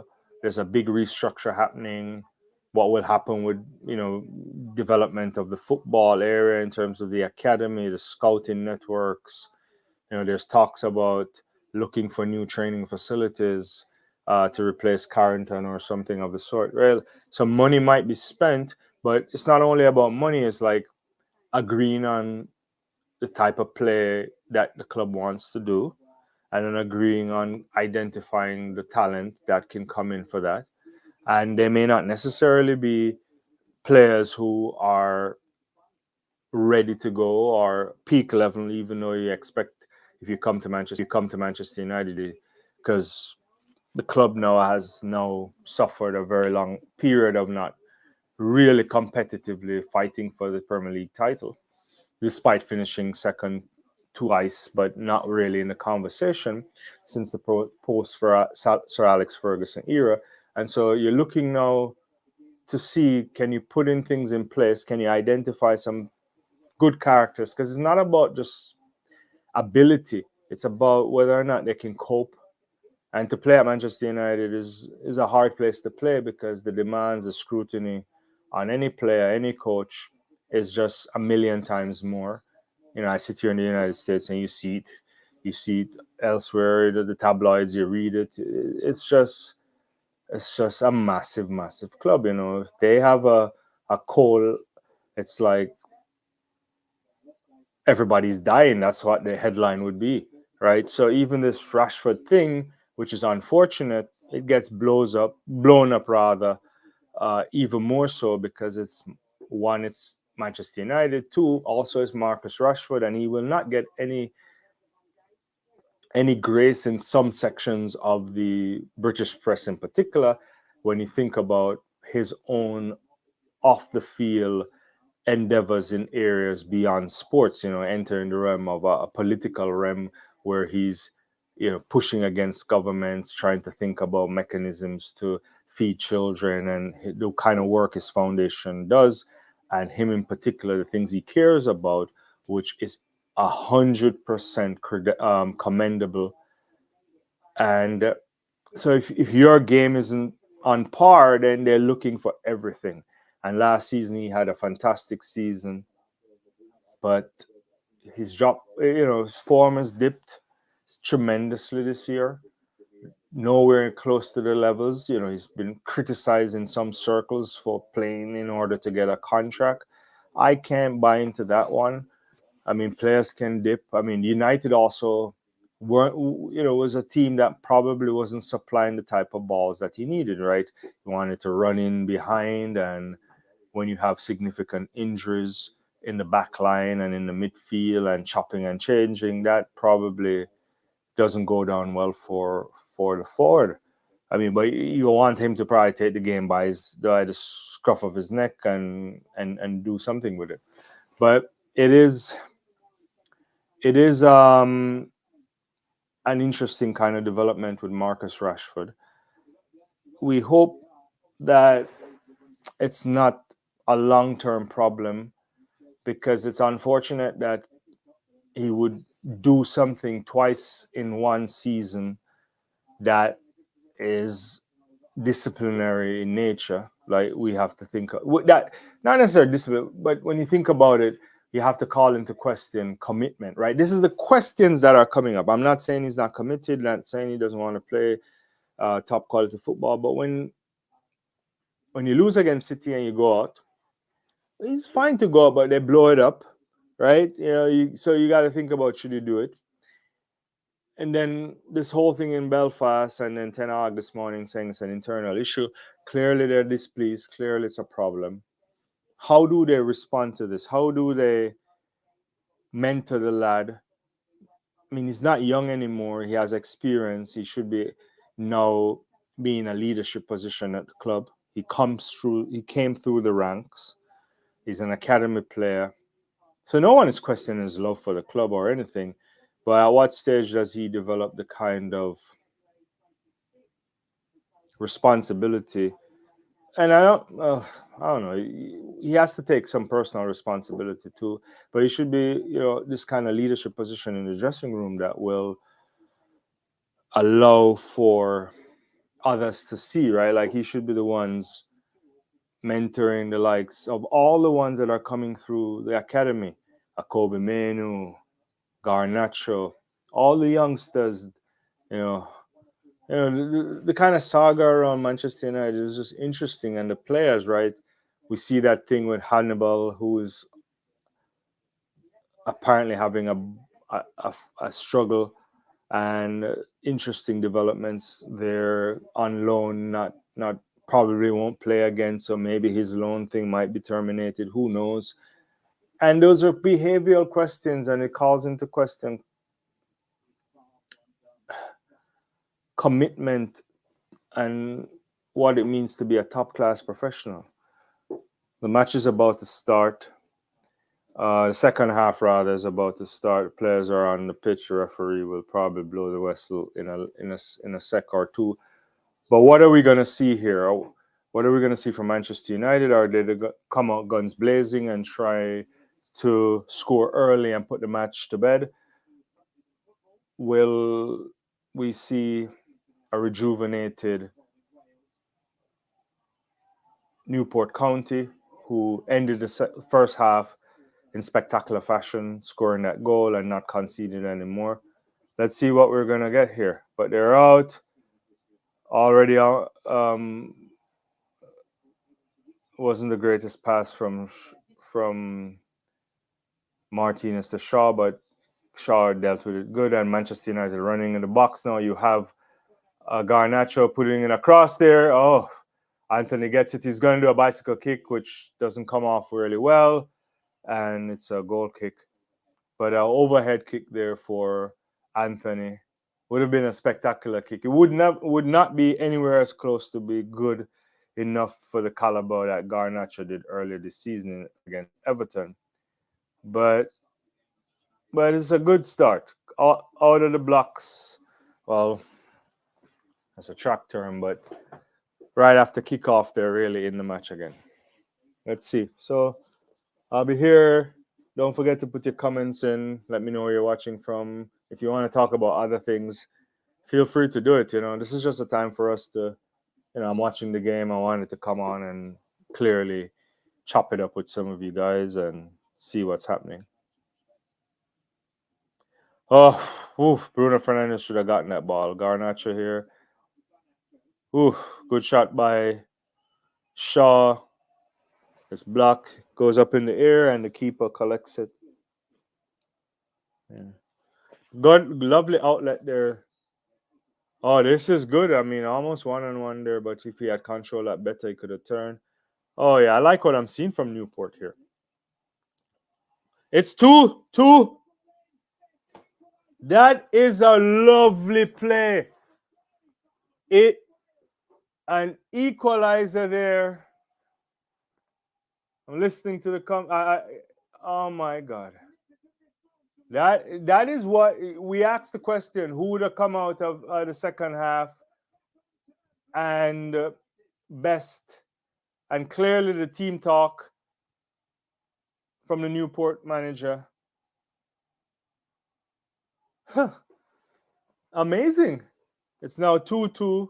There's a big restructure happening. What will happen with development of the football area in terms of the academy, the scouting networks? There's talks about looking for new training facilities to replace Carrington or something of the sort. Well, some money might be spent, but it's not only about money. It's like agreeing on the type of play that the club wants to do, and then agreeing on identifying the talent that can come in for that. And they may not necessarily be players who are ready to go or peak level, even though you expect, if you come to Manchester United, because the club has now suffered a very long period of not really competitively fighting for the Premier League title, despite finishing second twice, but not really in the conversation since the post for Sir Alex Ferguson era. And so you're looking now to see, can you put in things in place? Can you identify some good characters? Because it's not about just ability. It's about whether or not they can cope. And to play at Manchester United is a hard place to play, because the demands, the scrutiny on any player, any coach, is just a million times more. I sit here in the United States and you see it elsewhere, the tabloids, you read it. It's just it's just a massive, massive club. If they have a coal, it's like everybody's dying. That's what the headline would be, right? So even this Rashford thing, which is unfortunate, it gets blown up rather, even more so because it's one, it's Manchester United. Two, also it's Marcus Rashford, and he will not get any grace in some sections of the British press, in particular, when you think about his own off the field endeavors in areas beyond sports, entering the realm of a political realm where he's, pushing against governments, trying to think about mechanisms to feed children and the kind of work his foundation does. And him in particular, the things he cares about, which is 100% commendable. And so if your game isn't on par, then they're looking for everything. And last season he had a fantastic season, but his form has dipped tremendously this year. Nowhere close to the levels. He's been criticized in some circles for playing in order to get a contract. I can't buy into that one. I mean, players can dip. I mean, United also was a team that probably wasn't supplying the type of balls that he needed, right? He wanted to run in behind, and when you have significant injuries in the back line and in the midfield and chopping and changing, that probably doesn't go down well for the forward. I mean, but you want him to probably take the game by the scruff of his neck and do something with it. But it is an interesting kind of development with Marcus Rashford. We hope that it's not a long-term problem, because it's unfortunate that he would do something twice in one season that is disciplinary in nature. Like, we have to think of that, not necessarily discipline, but when you think about it, you have to call into question commitment, right? This is the questions that are coming up. I'm not saying he's not committed, not saying he doesn't want to play top quality football, but when you lose against City and you go out, it's fine to go out, but they blow it up, right? So you got to think about, should you do it? And then this whole thing in Belfast, and then Ten Hag this morning saying it's an internal issue. Clearly they're displeased. Clearly it's a problem. How do they respond to this? How do they mentor the lad? I mean, he's not young anymore. He has experience. He should be now be in a leadership position at the club. He came through the ranks. He's an academy player. So no one is questioning his love for the club or anything. But at what stage does he develop the kind of responsibility? And I don't know. He has to take some personal responsibility too. But he should be, this kind of leadership position in the dressing room that will allow for others to see, right? Like, he should be the ones mentoring the likes of all the ones that are coming through the academy. Akobe Menu, Garnacho, all the youngsters, you know, the kind of saga around Manchester United is just interesting, and the players, right? We see that thing with Hannibal, who is apparently having a struggle, and interesting developments there on loan. Not probably won't play again, so maybe his loan thing might be terminated. Who knows? And those are behavioral questions, and it calls into question commitment and what it means to be a top class professional. The match is about to start. The second half, rather, is about to start. Players are on the pitch. The referee will probably blow the whistle in a sec or two. But what are we going to see here? What are we going to see from Manchester United? Are they to come out guns blazing and try to score early and put the match to bed? Will we see a rejuvenated Newport County, who ended the first half in spectacular fashion, scoring that goal and not conceding anymore? Let's see what we're going to get here. But they're out. already wasn't the greatest pass from Martinez to Shaw, but Shaw dealt with it good. And Manchester United running in the box now. You have Garnacho putting it across there. Oh, Anthony gets it. He's going to do a bicycle kick, which doesn't come off really well, and it's a goal kick. But an overhead kick there for Anthony would have been a spectacular kick. It would not be anywhere as close to be good enough for the caliber that Garnacho did earlier this season against Everton. But it's a good start. Out of the blocks, well, that's a track term, but right after kickoff, they're really in the match again. Let's see. So I'll be here. Don't forget to put your comments in. Let me know where you're watching from. If you want to talk about other things, feel free to do it. This is just a time for us to, I'm watching the game. I wanted to come on and clearly chop it up with some of you guys and see what's happening. Oh, oof, Bruno Fernandes should have gotten that ball. Garnacho here. Ooh, good shot by Shaw. It's blocked, goes up in the air, and the keeper collects it. Yeah. Good, lovely outlet there. Oh, this is good. I mean, almost 1-on-1 there, but if he had control that better, he could have turned. Oh, yeah, I like what I'm seeing from Newport here. It's 2-2. That is a lovely play. An equalizer there. I'm listening to the oh my God. That is what we asked the question: who would have come out of the second half and best? And clearly, the team talk from the Newport manager. Huh. Amazing! It's now 2-2.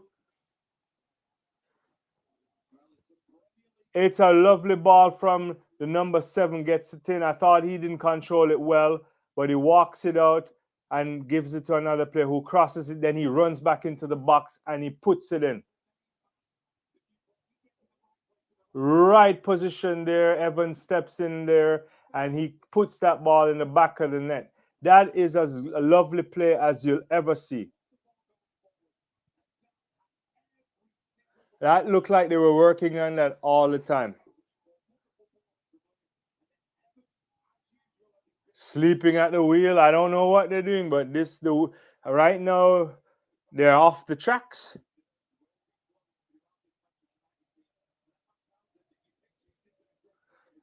It's a lovely ball from the number 7. Gets it in. I thought he didn't control it well, but he walks it out and gives it to another player who crosses it. Then he runs back into the box and he puts it in. Right position there. Evans steps in there and he puts that ball in the back of the net. That is as a lovely play as you'll ever see. That looked like they were working on that all the time. Sleeping at the wheel. I don't know what they're doing, but right now they're off the tracks.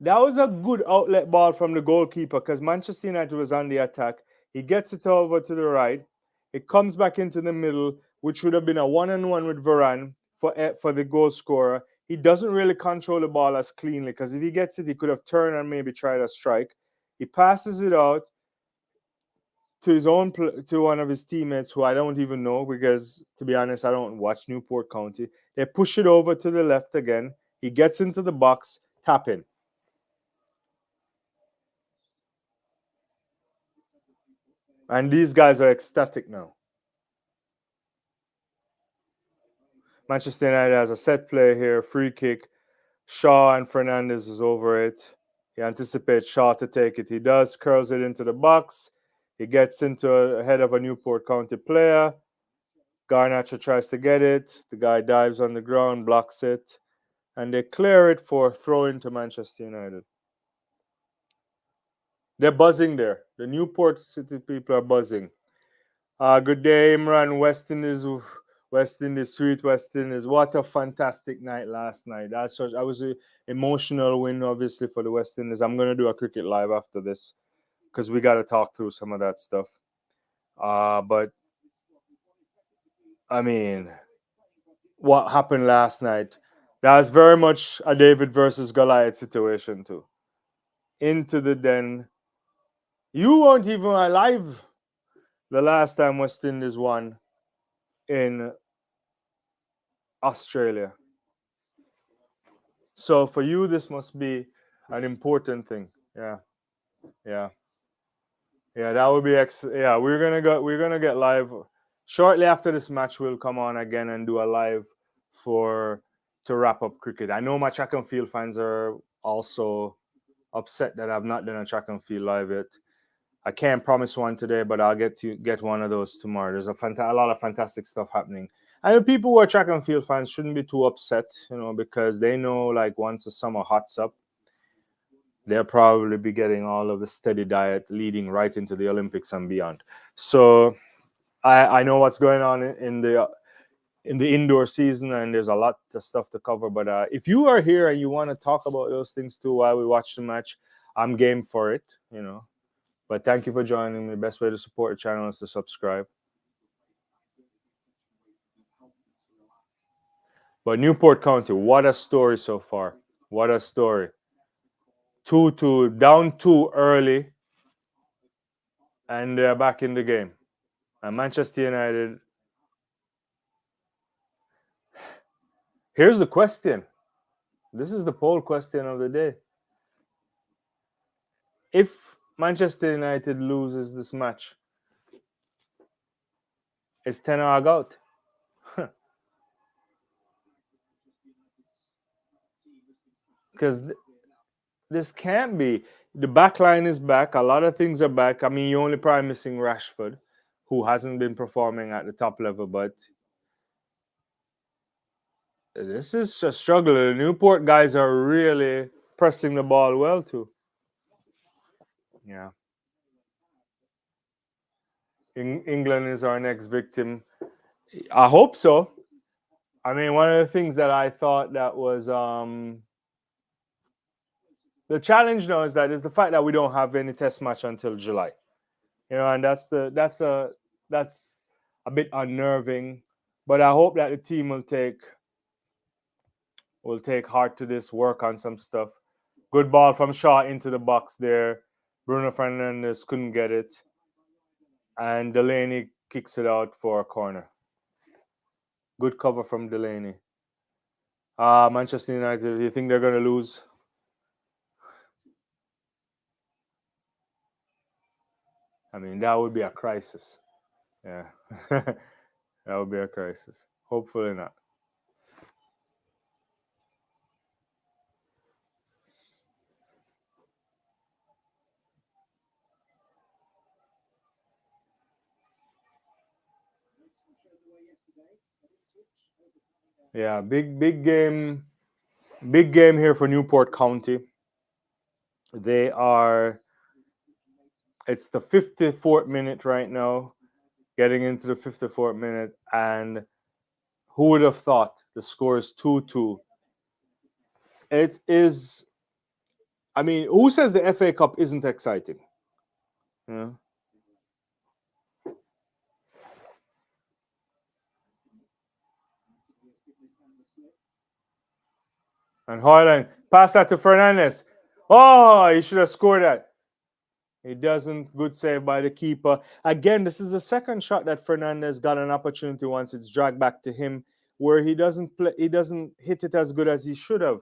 That was a good outlet ball from the goalkeeper because Manchester United was on the attack. He gets it over to the right. It comes back into the middle, which would have been a 1-on-1 with Varane for the goal scorer. He doesn't really control the ball as cleanly because if he gets it, he could have turned and maybe tried a strike. He passes it out to one of his teammates who I don't even know because, to be honest, I don't watch Newport County. They push it over to the left again. He gets into the box, tap in. And these guys are ecstatic now. Manchester United has a set play here, free kick. Shaw and Fernandes is over it. He anticipates Shaw to take it. He does, curls it into the box. He gets into ahead of a Newport County player. Garnacho tries to get it. The guy dives on the ground, blocks it, and they clear it for throw into Manchester United. They're buzzing there. The Newport City people are buzzing. Good day, Imran. West Indies, sweet West Indies. What a fantastic night last night. I was an emotional win, obviously, for the West Indies. I'm going to do a cricket live after this because we got to talk through some of that stuff. But, I mean, what happened last night, that was very much a David versus Goliath situation, too. Into the den. You weren't even alive the last time West Indies won in Australia. So for you, this must be an important thing. Yeah. That would be yeah. We're gonna get live shortly after this match, we'll come on again and do a live to wrap up cricket. I know my track and field fans are also upset that I've not done a track and field live yet. I can't promise one today, but I'll get one of those tomorrow. There's a lot of fantastic stuff happening. And the people who are track and field fans shouldn't be too upset, because they know, like, once the summer hots up, they'll probably be getting all of the steady diet leading right into the Olympics and beyond. So I know what's going on in the indoor season, and there's a lot of stuff to cover. But if you are here and you want to talk about those things too while we watch the match, I'm game for it. But thank you for joining me. The best way to support the channel is to subscribe. But Newport County, what a story so far. What a story. 2-2, down 2 early, and they're back in the game. And Manchester United. Here's the question. This is the poll question of the day. If Manchester United loses this match, is Ten Hag out? Because this can't be. The back line is back. A lot of things are back. I mean, you're only probably missing Rashford, who hasn't been performing at the top level, but this is a struggle. The Newport guys are really pressing the ball well too. Yeah. England is our next victim. I hope so. I mean, one of the things that I thought that was the challenge now is the fact that we don't have any test match until July. And that's a bit unnerving. But I hope that the team will take heart to this, work on some stuff. Good ball from Shaw into the box there. Bruno Fernandes couldn't get it. And Delaney kicks it out for a corner. Good cover from Delaney. Manchester United, do you think they're going to lose? I mean, that would be a crisis. Yeah. That would be a crisis. Hopefully not. Yeah, big game here for Newport County. It's the 54th minute right now, getting into the 54th minute, and who would have thought the score is 2-2? It is. I mean, who says the FA Cup isn't exciting? Yeah. And Hoyland pass that to Fernandes. Oh, he should have scored that. He doesn't. Good save by the keeper. Again, this is the second shot that Fernandes got an opportunity once it's dragged back to him, where he doesn't hit it as good as he should have.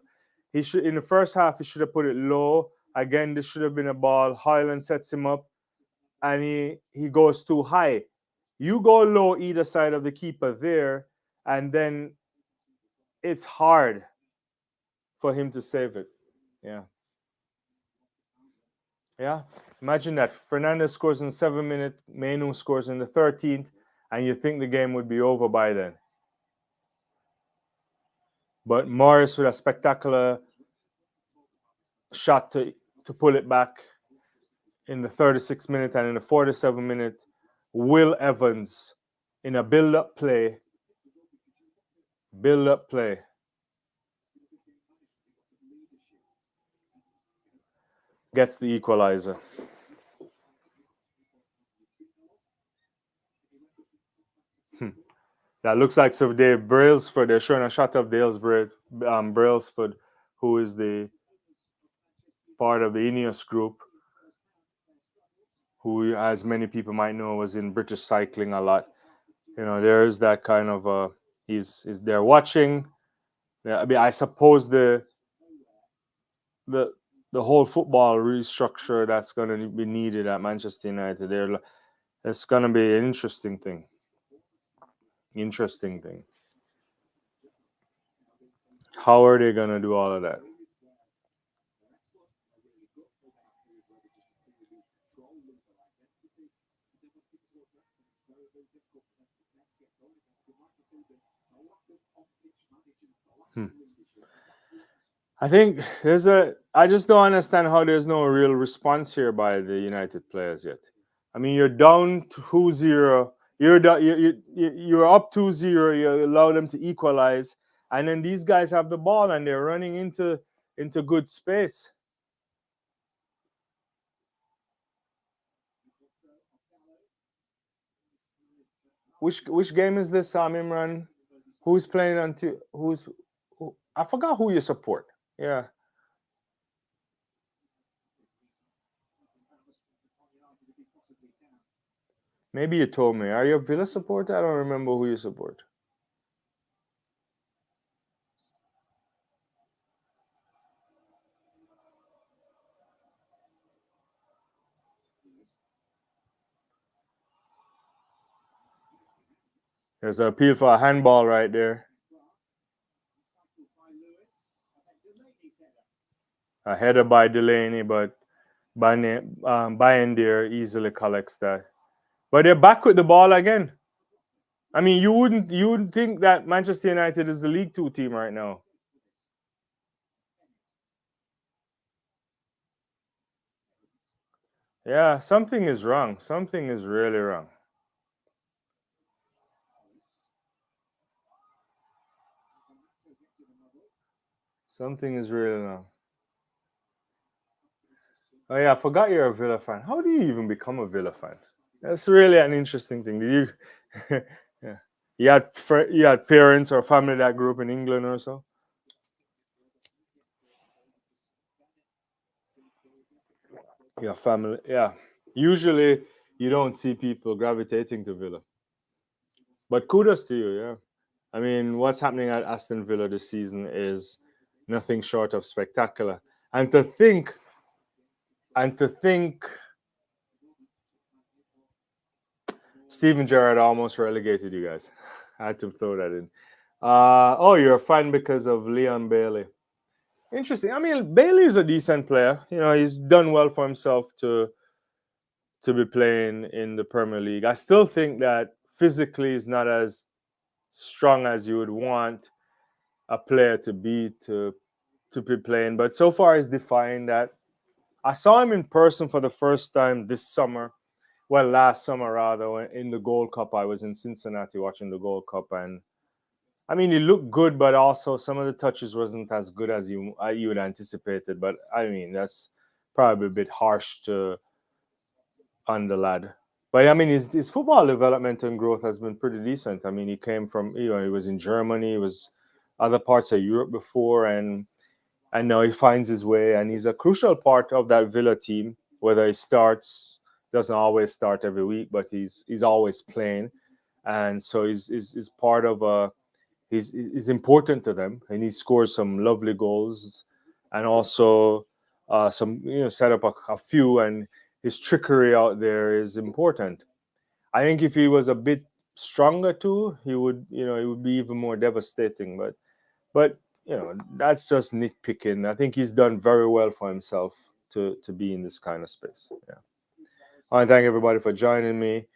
He should in the first half he should have put it low. Again, this should have been a ball. Hoyland sets him up, and he goes too high. You go low either side of the keeper there, and then it's hard for him to save it. Yeah. Yeah. Imagine that. Fernandes scores in the 7th minute, Mainu scores in the 13th, and you think the game would be over by then. But Morris with a spectacular shot to pull it back in the 36th minute, and in the 47th minute, Will Evans in a build-up play gets the equalizer. That looks like Sir Dave Brailsford. They're showing a shot of Brailsford, who is the part of the Ineos group, who, as many people might know, was in British cycling a lot. There's that kind of he's there watching. Yeah, I mean, I suppose the whole football restructure that's going to be needed at Manchester United. It's going to be an interesting thing. interesting thing. How are they gonna do all of that? Hmm. I think I just don't understand how there's no real response here by the United players yet. I mean, you're down 2-0. You're up 2-0. You allow them to equalize, and then these guys have the ball and they're running into good space. Which game is this, Imran? Who's playing on two? I forgot who you support. Yeah, maybe you told me. Are you a Villa supporter? I don't remember who you support. There's an appeal for a handball right there. A header by Delaney, but Bayendier easily collects that. But they're back with the ball again. I mean, you wouldn't think that Manchester United is the League Two team right now. Yeah, something is wrong. Something is really wrong. Something is really wrong. Oh yeah, I forgot you're a Villa fan. How do you even become a Villa fan? That's really an interesting thing. Did you? Yeah. You had parents or family that grew up in England or so. Yeah, family. Yeah. Usually, you don't see people gravitating to Villa, but kudos to you. Yeah. I mean, what's happening at Aston Villa this season is nothing short of spectacular. And to think, and to think, Steven Gerrard almost relegated you guys. I had to throw that in. Oh, you're a fan because of Leon Bailey. Interesting. I mean, Bailey is a decent player. You know, he's done well for himself to be playing in the Premier League. I still think that physically is not as strong as you would want a player to be playing. But so far, he's defined that. I saw him in person for the first time this summer. Well, last summer rather, in the Gold Cup. I was in Cincinnati watching the Gold Cup, and I mean, he looked good, but also some of the touches wasn't as good as you would anticipated. But I mean, that's probably a bit harsh to on the lad. But I mean, his football development and growth has been pretty decent. I mean, he came from he was in Germany, he was other parts of Europe before, and now he finds his way, and he's a crucial part of that Villa team. Whether he starts, doesn't always start every week, but he's always playing, and so he's part of a he's important to them, and he scores some lovely goals, and also some set up a few, and his trickery out there is important. I think if he was a bit stronger too, he would it would be even more devastating. But that's just nitpicking. I think he's done very well for himself to be in this kind of space. Yeah. I want to thank everybody for joining me.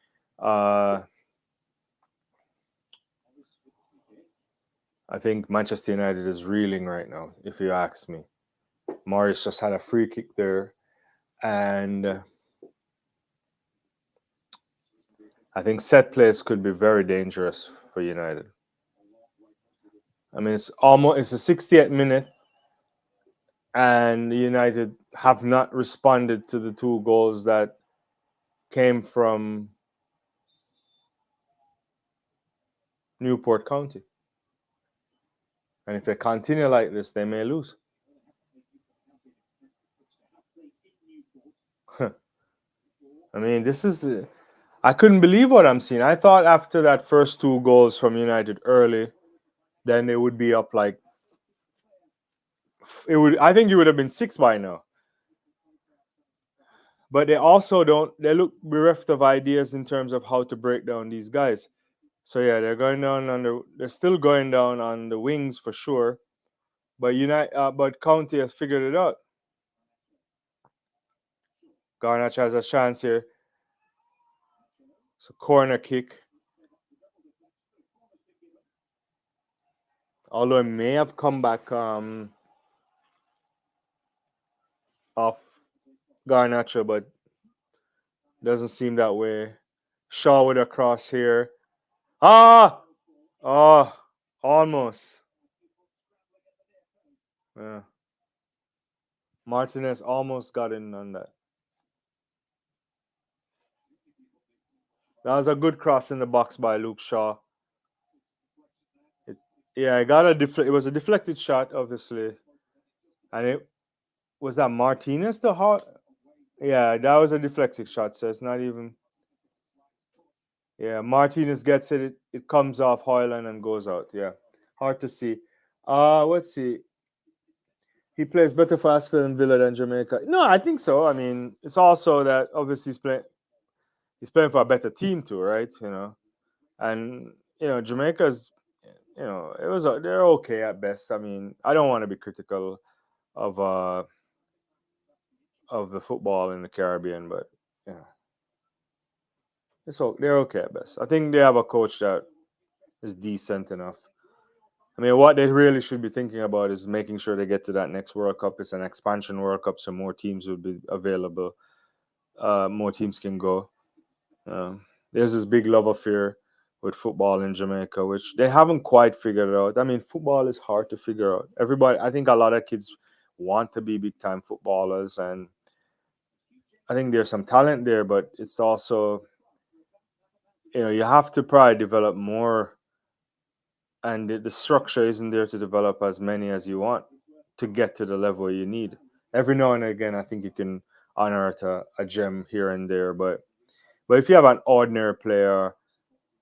I think Manchester United is reeling right now, if you ask me. Morris just had a free kick there, and I think set plays could be very dangerous for United. I mean, it's the 60th minute, and United have not responded to the two goals that came from Newport County. And if they continue like this, they may lose. I mean, this is. I couldn't believe what I'm seeing. I thought after that first two goals from United early, then they would be up like. It would. I think it would have been 6 by now. But they also don't. They look bereft of ideas in terms of how to break down these guys. So yeah, they're still going down on the wings for sure. But County has figured it out. Garnacho has a chance here. It's a corner kick. Although it may have come back off Garnacho, but doesn't seem that way. Shaw with a cross here. Ah! Oh, almost. Yeah. Martinez almost got in on that. That was a good cross in the box by Luke Shaw. It, yeah, I got it was a deflected shot, obviously. And it was that Martinez the hot. Yeah, that was a deflected shot, so it's not even. Yeah, Martinez gets it. It comes off Hoyland and goes out. Yeah, hard to see. Let's see. He plays better for Aspen Villa than Jamaica. No, I think so. I mean, it's also that obviously he's playing for a better team too, right? And Jamaica's, they're okay at best. I mean, I don't want to be critical of the football in the Caribbean, but yeah, they're okay at best. I think they have a coach that is decent enough. I mean, what they really should be thinking about is making sure they get to that next World Cup. It's an expansion World Cup, so more teams will be available. More teams can go. There's this big love affair with football in Jamaica, which they haven't quite figured out. I mean, football is hard to figure out. I think a lot of kids want to be big time footballers, and I think there's some talent there, but it's also, you have to probably develop more, and the structure isn't there to develop as many as you want to get to the level you need. Every now and again, I think you can unearth a gem here and there, but if you have an ordinary player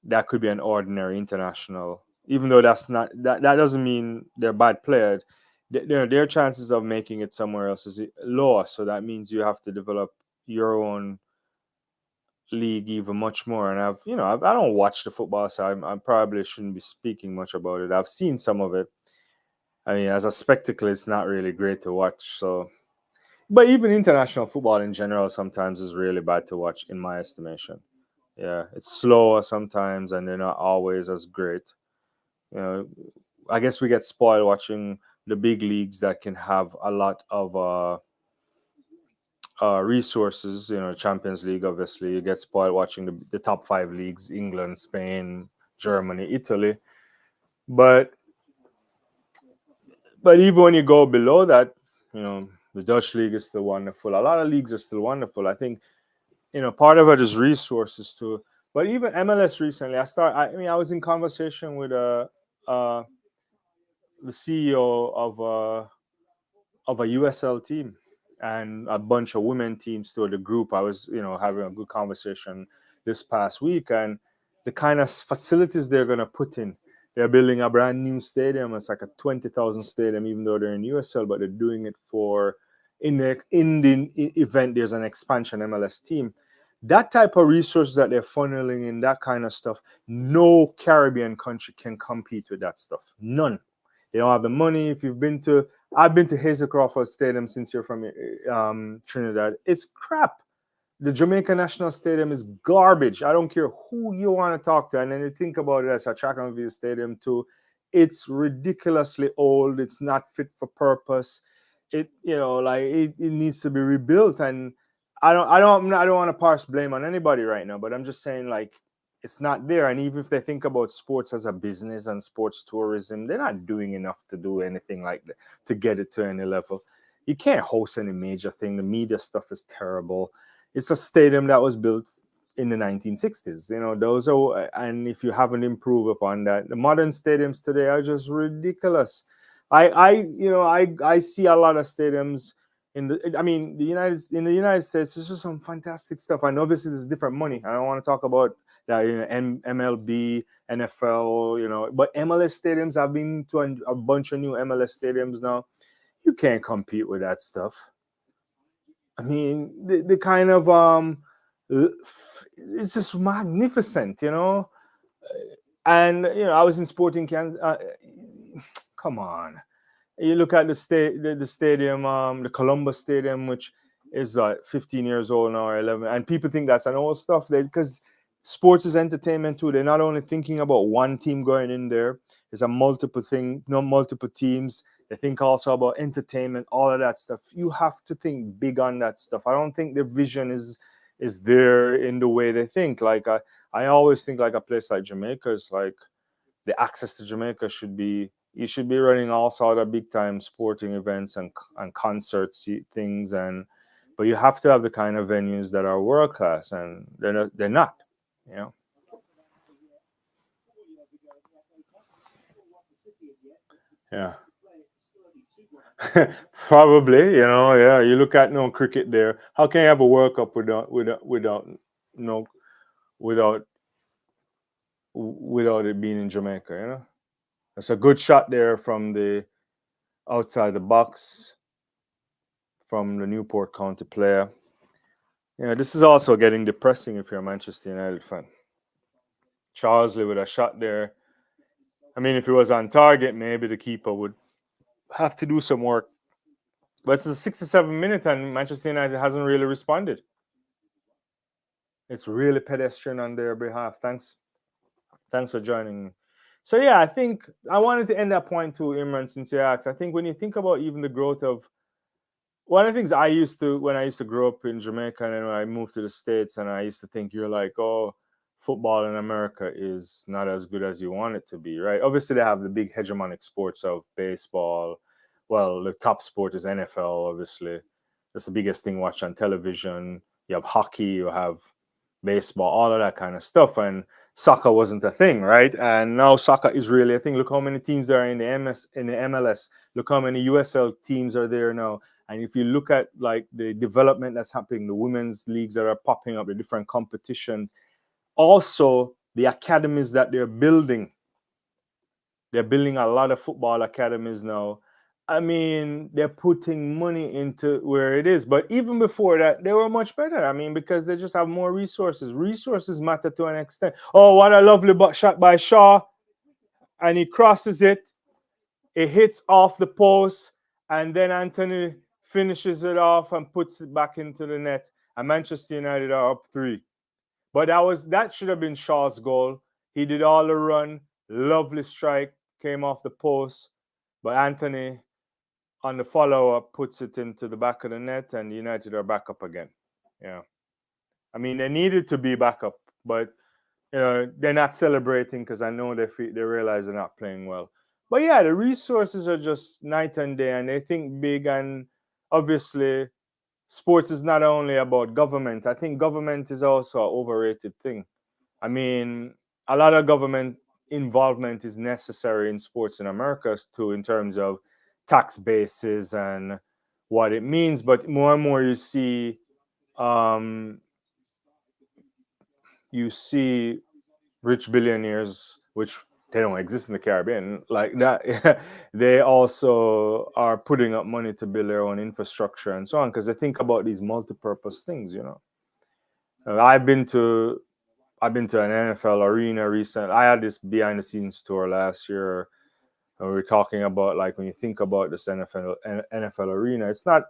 that could be an ordinary international, even though that doesn't mean they're bad players. Their chances of making it somewhere else is lower. So that means you have to develop your own league even much more. And I don't watch the football, so I probably shouldn't be speaking much about it. I've seen some of it. I mean, as a spectacle, it's not really great to watch. So, but even international football in general sometimes is really bad to watch, in my estimation. Yeah, it's slower sometimes, and they're not always as great. You know, I guess we get spoiled watching the big leagues that can have a lot of resources. Champions League, obviously, you get spoiled watching the top five leagues: England, Spain, Germany, Italy. But even when you go below that, the Dutch league is still wonderful. A lot of leagues are still wonderful. I think part of it is resources too. But even MLS recently, I was in conversation with uh, the CEO of a USL team and a bunch of women teams to the group. I was, having a good conversation this past week, and the kind of facilities they're going to put in. They're building a brand new stadium. It's like a 20,000 stadium, even though they're in USL, but they're doing it for in the event there's an expansion MLS team. That type of resources that they're funneling in, that kind of stuff, no Caribbean country can compete with that stuff. None. They don't have the money. I've been to Hazel Crawford Stadium since you're from Trinidad. It's crap. The Jamaica National Stadium is garbage. I don't care who you want to talk to. And then you think about it as a track and field stadium too. It's ridiculously old. It's not fit for purpose. It needs to be rebuilt. And I don't want to pass blame on anybody right now, but I'm just saying, like, it's not there. And even if they think about sports as a business and sports tourism, they're not doing enough to do anything like that to get it to any level. You can't host any major thing. The media stuff is terrible. It's a stadium that was built in the 1960s. And if you haven't improved upon that, the modern stadiums today are just ridiculous. I see a lot of stadiums in the United States. There's just some fantastic stuff. And obviously there's different money. I don't want to talk about that, MLB, NFL, but MLS stadiums. I've been to a bunch of new MLS stadiums now. You can't compete with that stuff. I mean, the kind of it's just magnificent. And I was in Sporting Kansas. Come on, you look at the stadium, the Columbus Stadium, which is 15 years old now or 11, and people think that's an old stuff. Because sports is entertainment too. They're not only thinking about one team going in there. There's a multiple thing, multiple teams. They think also about entertainment, all of that stuff. You have to think big on that stuff. I don't think their vision is there in the way they think. Like I always think like a place like Jamaica is like the access to Jamaica should be, you should be running all sort of big time sporting events and concerts things, and but you have to have the kind of venues that are world class, and they're not, you know. Yeah. Probably, yeah. You look at no cricket there. How can you have a World Cup without no without without it being in Jamaica? It's a good shot there from the outside the box from the Newport County player. This is also getting depressing if you're a Manchester United fan. Charlesley with a shot there. I mean, if it was on target, maybe the keeper would have to do some work. But it's the 67 minute and Manchester United hasn't really responded. It's really pedestrian on their behalf. Thanks for joining me. So yeah, I think I wanted to end that point too, Imran, since you asked. I think when you think about even the growth of one of the things when I used to grow up in Jamaica and then when I moved to the States, and I used to think you're like, oh, football in America is not as good as you want it to be, right? Obviously, they have the big hegemonic sports of baseball. Well, the top sport is NFL, obviously. That's the biggest thing watched on television. You have hockey, you have baseball, all of that kind of stuff. And soccer wasn't a thing, right? And now soccer is really a thing. Look how many teams there are in the MLS. Look how many USL teams are there now. And if you look at like the development that's happening, the women's leagues that are popping up, the different competitions, also the academies that they're building a lot of football academies now. I mean, they're putting money into where it is. But even before that, they were much better. I mean, because they just have more resources. Resources matter to an extent. Oh, what a lovely shot by Shaw. And he crosses it. It hits off the post. And then Anthony finishes it off and puts it back into the net. And Manchester United are up 3. But that should have been Shaw's goal. He did all the run. Lovely strike. Came off the post. But Anthony, on the follow-up, puts it into the back of the net, and United are back up again. Yeah. I mean, they needed to be back up, but they're not celebrating because I know they realize they're not playing well. But yeah, the resources are just night and day, and they think big. And obviously, sports is not only about government. I think government is also an overrated thing. I mean, a lot of government involvement is necessary in sports in America too, in terms of tax bases and what it means. But more and more, um, you see rich billionaires, which they don't exist in the Caribbean like that. They also are putting up money to build their own infrastructure and so on because they think about these multi-purpose things. I've bbeen to an NFL arena recently. I had this behind the scenes tour last year, and we were talking about like when you think about this NFL arena, it's not,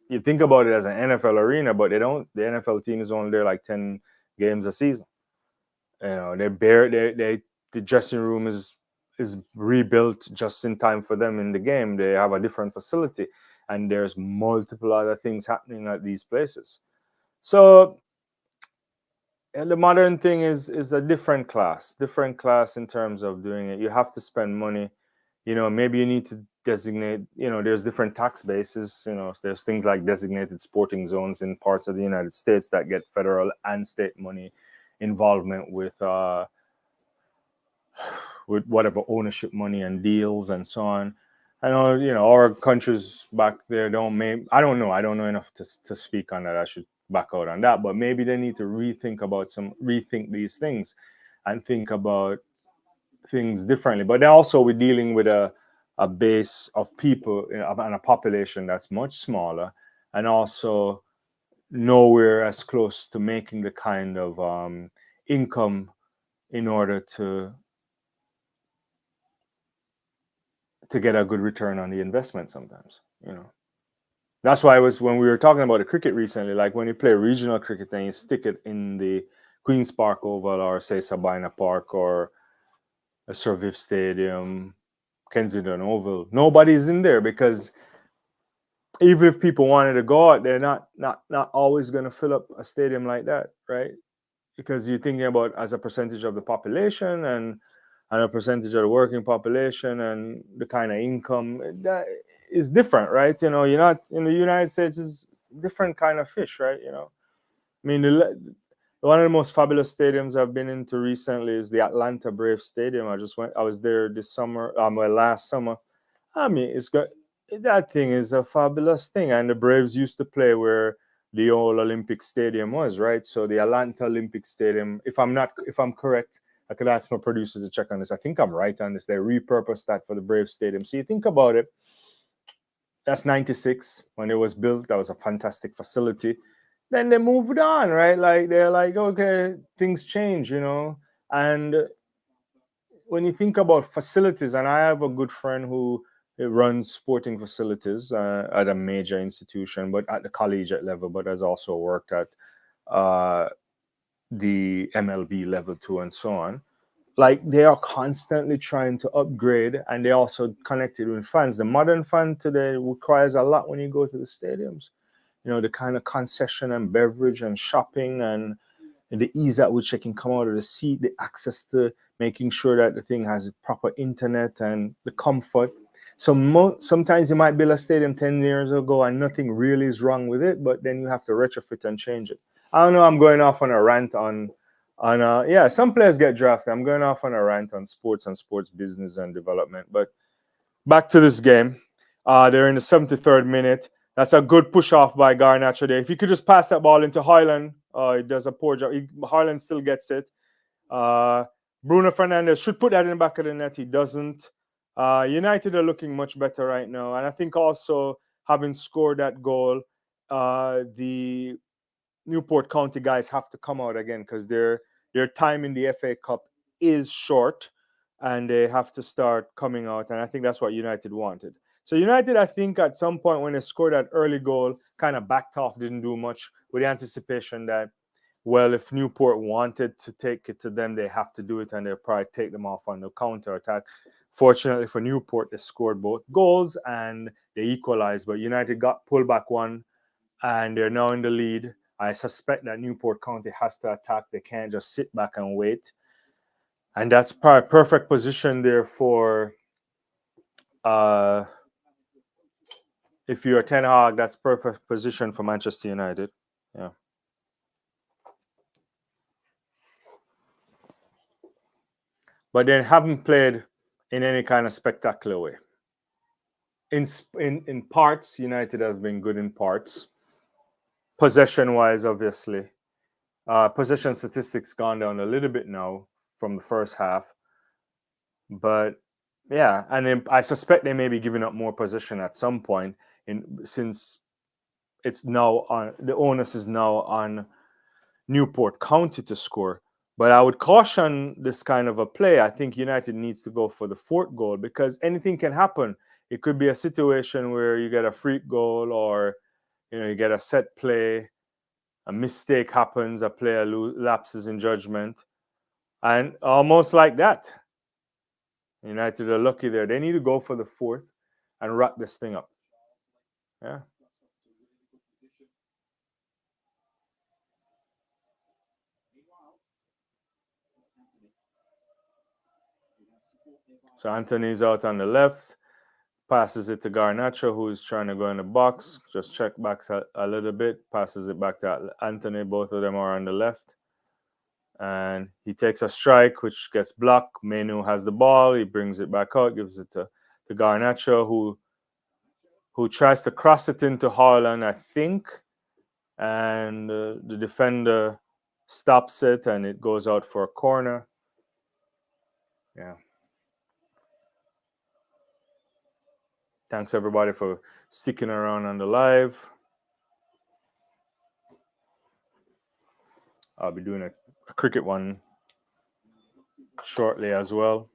you think about it as an NFL arena, but the NFL team is only there like 10 games a season. The dressing room is rebuilt just in time for them in the game. They have a different facility, and there's multiple other things happening at these places. So, and the modern thing is a different class in terms of doing it. You have to spend money. Maybe you need to designate. There's different tax bases. There's things like designated sporting zones in parts of the United States that get federal and state money involvement with whatever ownership money and deals and so on. I know, our countries back there I don't know enough to speak on that. I should back out on that, but maybe they need to rethink these things and think about things differently. But also we're dealing with a base of people and a population that's much smaller, and also nowhere as close to making the kind of income in order to to get a good return on the investment sometimes, you know. That's why it was when we were talking about the cricket recently, like when you play regional cricket and you stick it in the Queen's Park Oval or say Sabina Park or a Sir Viv Stadium, Kensington Oval, nobody's in there because even if people wanted to go out, they're not always going to fill up a stadium like that, right? Because you're thinking about as a percentage of the population and a percentage of the working population and the kind of income that is different, right? You know, you're not in the United States is different kind of fish, right? You know, I mean, one of the most fabulous stadiums I've been into recently is the Atlanta Braves Stadium. I was there this summer, well, last summer. I mean, it's got that thing is a fabulous thing, and the Braves used to play where the old Olympic Stadium was, right? So the Atlanta Olympic Stadium. If I'm correct, I could ask my producer to check on this. I think I'm right on this. They repurposed that for the Braves Stadium. So you think about it. That's 96 when it was built. That was a fantastic facility. Then they moved on, right? Like they're like, okay, things change, you know. And when you think about facilities, and I have a good friend who runs sporting facilities at a major institution, but at the collegiate level, but has also worked at uh, the MLB level too, and so on. Like they are constantly trying to upgrade, and they also connected with fans. The modern fan today requires a lot when you go to the stadiums. You know, the kind of concession and beverage and shopping and the ease at which they can come out of the seat, the access to making sure that the thing has proper internet and the comfort. So sometimes you might build a stadium 10 years ago and nothing really is wrong with it, but then you have to retrofit and change it. I don't know, I'm going off on a rant on yeah, some players get drafted. I'm going off on a rant on sports and sports business and development. But back to this game. They're in the 73rd minute. That's a good push off by Garnacho there. If he could just pass that ball into Highland, he does a poor job. Highland still gets it. Uh, Bruno Fernandes should put that in the back of the net. He doesn't. United are looking much better right now. And I think also having scored that goal, the Newport County guys have to come out again because their time in the FA Cup is short and they have to start coming out. And I think that's what United wanted. So United, I think at some point when they scored that early goal, kind of backed off, didn't do much with the anticipation that, well, if Newport wanted to take it to them, they have to do it and they'll probably take them off on the counter attack. Fortunately for Newport, they scored both goals and they equalized, but United got pulled back one and they're now in the lead. I suspect that Newport County has to attack. They can't just sit back and wait. And that's probably perfect position there for if you're Ten Hag, that's perfect position for Manchester United. Yeah. But they haven't played in any kind of spectacular way. In parts, United have been good in parts. Possession wise, obviously. Possession statistics gone down a little bit now from the first half. But yeah, and I suspect they may be giving up more possession at some point since it's now on the onus is now on Newport County to score. But I would caution this kind of a play. I think United needs to go for the fourth goal because anything can happen. It could be a situation where you get a freak goal or you get a set play, a mistake happens, a player lapses in judgment, and almost like that. United are lucky there. They need to go for the fourth and wrap this thing up. Yeah. So Anthony's out on the left, passes it to Garnacho, who's trying to go in the box. Just check backs a little bit, passes it back to Anthony. Both of them are on the left. And he takes a strike, which gets blocked. Menu has the ball. He brings it back out, gives it to Garnacho, who tries to cross it into Haaland, I think. And the defender stops it, and it goes out for a corner. Yeah. Thanks, everybody, for sticking around on the live. I'll be doing a cricket one shortly as well.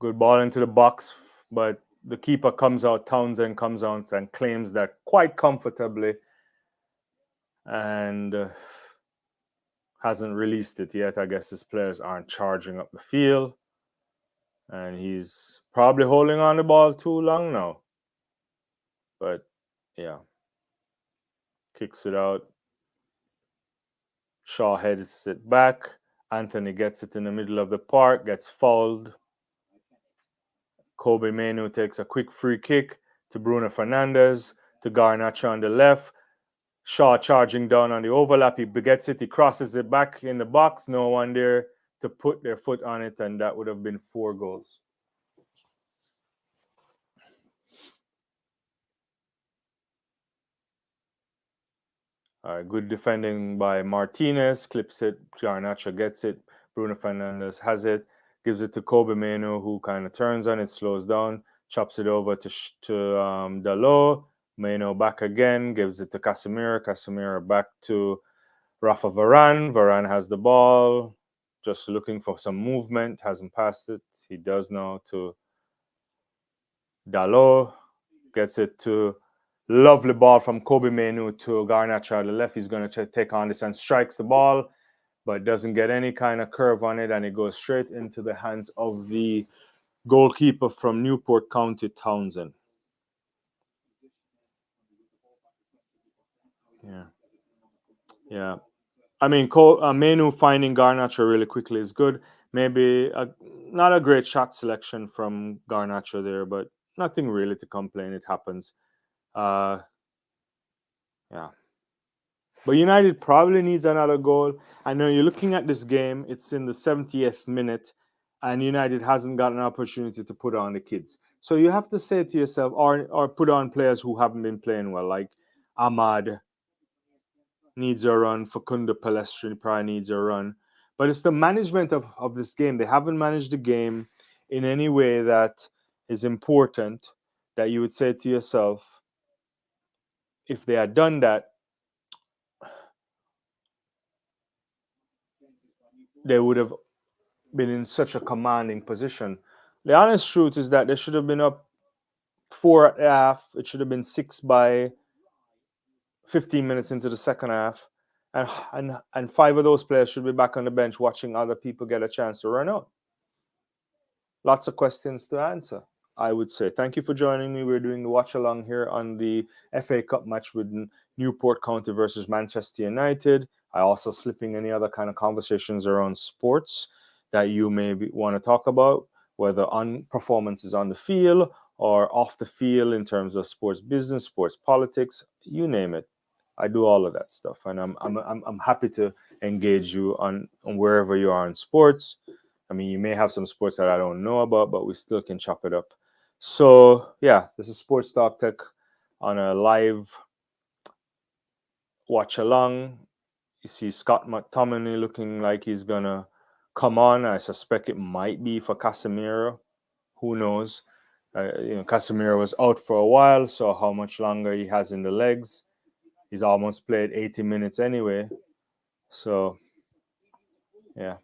Good ball into the box, but the keeper comes out, Townsend comes out and claims that quite comfortably and hasn't released it yet. I guess his players aren't charging up the field. And he's probably holding on the ball too long now. But yeah, kicks it out. Shaw heads it back. Anthony gets it in the middle of the park, gets fouled. Kobe Manu takes a quick free kick to Bruno Fernandes, to Garnacho on the left. Shaw charging down on the overlap. He gets it, he crosses it back in the box. No one there to put their foot on it, and that would have been 4 goals. Good defending by Martinez, clips it. Garnacho gets it. Bruno Fernandes has it, gives it to Kobe Manu, who kind of turns on it, slows down, chops it over to Dalot. Manu back again, gives it to Casemiro. Casemiro back to Rafa Varane. Varane has the ball, just looking for some movement, hasn't passed it. He does now to Dalot, gets it to lovely ball from Kobe Manu to Garnacho on the left. He's going to take on this and strikes the ball, but doesn't get any kind of curve on it, and it goes straight into the hands of the goalkeeper from Newport County, Townsend. Yeah. I mean, Manu finding Garnacho really quickly is good. Maybe not a great shot selection from Garnacho there, but nothing really to complain. It happens. Yeah. But United probably needs another goal. I know you're looking at this game, it's in the 70th minute, and United hasn't got an opportunity to put on the kids. So you have to say to yourself, or put on players who haven't been playing well, like Ahmad needs a run, Facundo Palestri probably needs a run. But it's the management of this game. They haven't managed the game in any way that is important, that you would say to yourself, if they had done that, they would have been in such a commanding position. The honest truth is that they should have been up 4.5. It should have been 6 by 15 minutes into the second half. And 5 of those players should be back on the bench watching other people get a chance to run out. Lots of questions to answer, I would say. Thank you for joining me. We're doing the watch along here on the FA Cup match with Newport County versus Manchester United. I also slipping any other kind of conversations around sports that you may want to talk about, whether on performances on the field or off the field in terms of sports business, sports politics, you name it. I do all of that stuff, and I'm happy to engage you on wherever you are in sports. I mean, you may have some sports that I don't know about, but we still can chop it up. So yeah, this is Sports Talk Tech on a live watch along. You see Scott McTominay looking like he's gonna come on. I suspect it might be for Casemiro. Who knows? Casemiro was out for a while, so how much longer he has in the legs? He's almost played 80 minutes anyway. So yeah.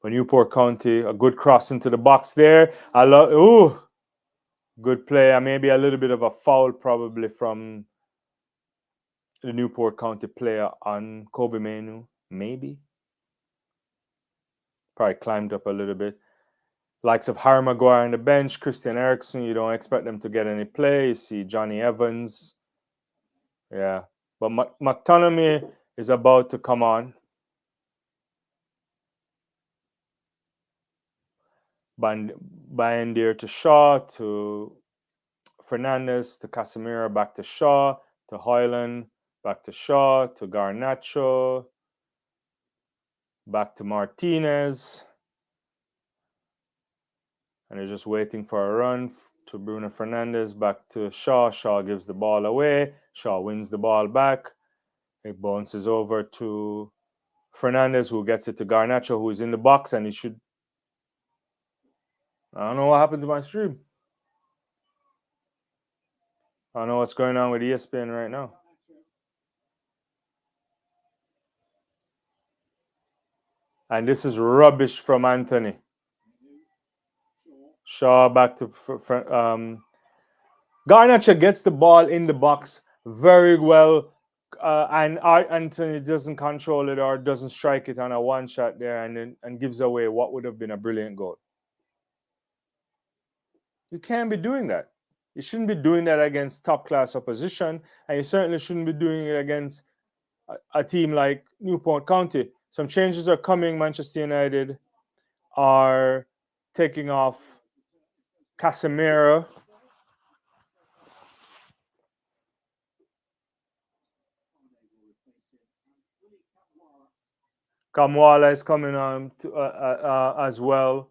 For Newport County, a good cross into the box there. Good play. Maybe a little bit of a foul probably from the Newport County player on Kobe Manu. Maybe. Probably climbed up a little bit. Likes of Harry Maguire on the bench, Christian Eriksen, you don't expect them to get any play. You see Johnny Evans. Yeah. But McTominay is about to come on. Bandier to Shaw, to Fernandes, to Casemiro, back to Shaw, to Hoyland, back to Shaw, to Garnacho, back to Martinez. And they're just waiting for a run to Bruno Fernandes, back to Shaw. Shaw gives the ball away. Shaw wins the ball back. It bounces over to Fernandes, who gets it to Garnacho, who is in the box, and he should... I don't know what happened to my stream. I don't know what's going on with ESPN right now. And this is rubbish from Anthony. Shaw back to Garnacha gets the ball in the box very well, and Art Anthony doesn't control it or doesn't strike it on a one shot there, and gives away what would have been a brilliant goal. You can't be doing that. You shouldn't be doing that against top class opposition, and you certainly shouldn't be doing it against a team like Newport County. Some changes are coming. Manchester United are taking off Casemiro. Kamwala is coming on as well.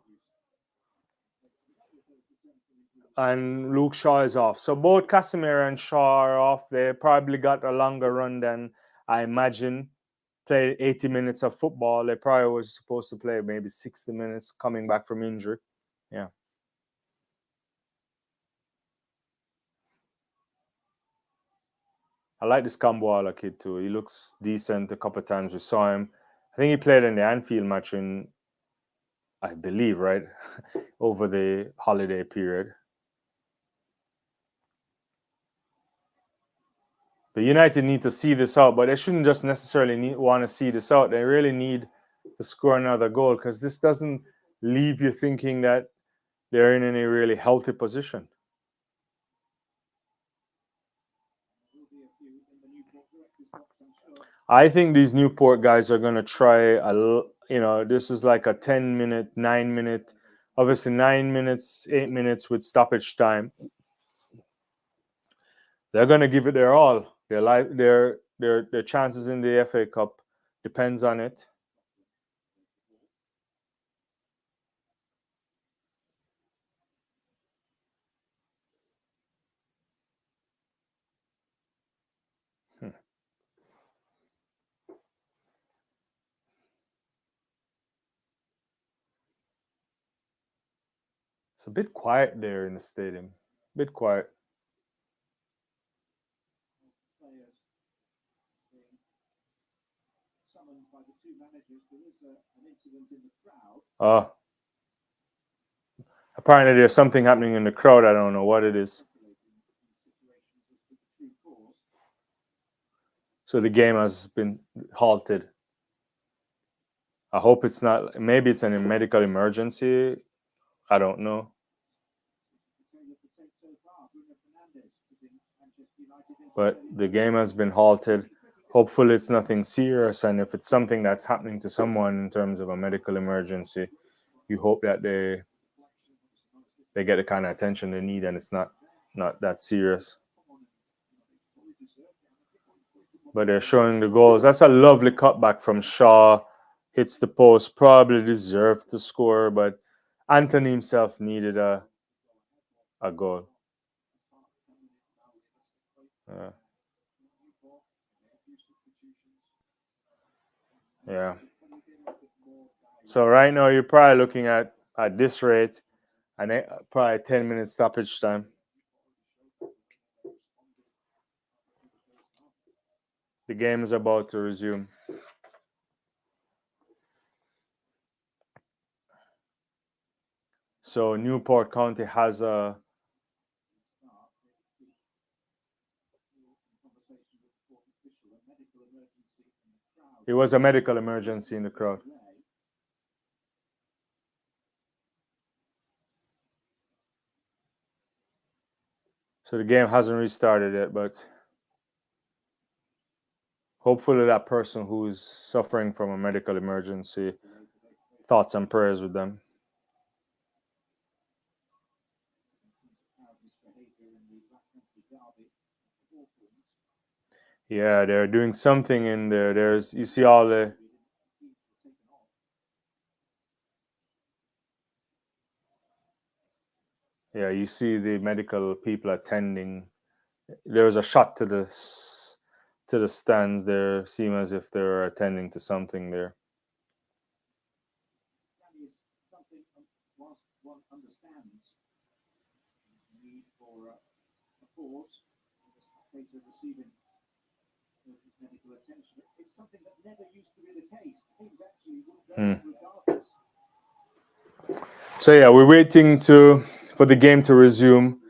And Luke Shaw is off. So both Casemiro and Shaw are off. They probably got a longer run than I imagine. Played 80 minutes of football. They probably was supposed to play maybe 60 minutes coming back from injury. Yeah. I like this Kambuala kid too. He looks decent. A couple of times we saw him. I think he played in the Anfield match in, I believe, right, over the holiday period. The United need to see this out, but they shouldn't just necessarily want to see this out. They really need to score another goal because this doesn't leave you thinking that they're in any really healthy position. I think these Newport guys are going to try, this is like a 10-minute, 9-minute, obviously 9 minutes, 8 minutes with stoppage time. They're going to give it their all. Their chances in the FA Cup depends on it. It's a bit quiet there in the stadium. A bit quiet. Oh. Apparently there's something happening in the crowd. I don't know what it is. So the game has been halted. I hope it's not. Maybe it's a medical emergency. I don't know. But the game has been halted. Hopefully it's nothing serious, and if it's something that's happening to someone in terms of a medical emergency, you hope that they get the kind of attention they need and it's not that serious. But they're showing the goals. That's a lovely cutback from Shaw. Hits the post. Probably deserved to score, but Anthony himself needed a goal. Yeah. So right now you're probably looking at this rate, and probably 10-minute stoppage time. The game is about to resume. So Newport County has it was a medical emergency in the crowd. So the game hasn't restarted yet, but hopefully that person who's suffering from a medical emergency, thoughts and prayers with them. Yeah, they're doing something in there. You see all the you see the medical people attending. There's a shot to the stands there. Seem as if they're attending to something there. So yeah, we're waiting for the game to resume.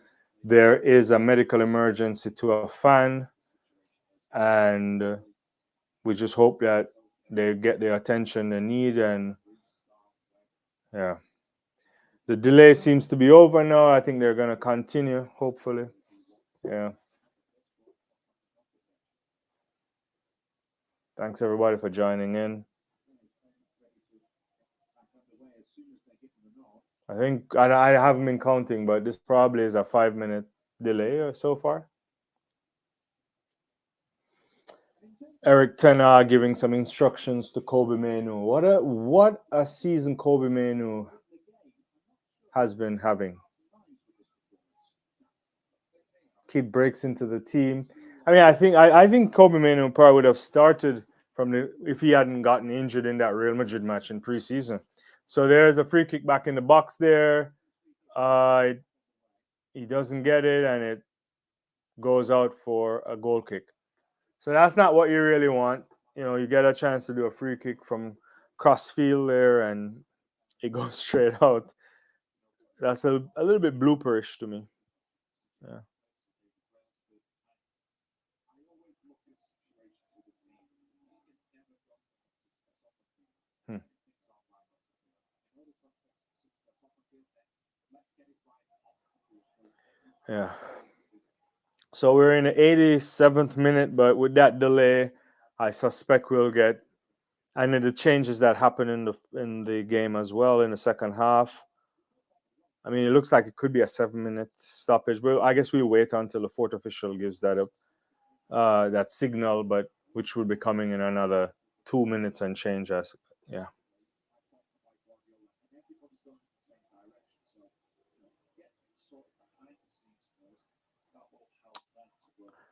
There is a medical emergency to a fan, and we just hope that they get the attention they need. And yeah, the delay seems to be over now. I think they're going to continue, hopefully. Yeah. Thanks everybody for joining in. I think I haven't been counting, but this probably is a 5-minute delay or so far. Eric Ten Hag giving some instructions to Kobe Mainu. What a season Kobe Mainu has been having. Kid breaks into the team. I mean, I think Kobe Mainu probably would have started if he hadn't gotten injured in that Real Madrid match in preseason. So there's a free kick back in the box there. He doesn't get it, and it goes out for a goal kick. So that's not what you really want. You get a chance to do a free kick from cross field there, and it goes straight out. That's a little bit blooperish to me. Yeah. Hmm. Yeah. So we're in the 87th minute, but with that delay, I suspect we'll get and then the changes that happen in the game as well in the second half. I mean, it looks like it could be a 7-minute stoppage, but I guess we'll wait until the fourth official gives that signal, but which will be coming in another 2 minutes and change us. Yeah.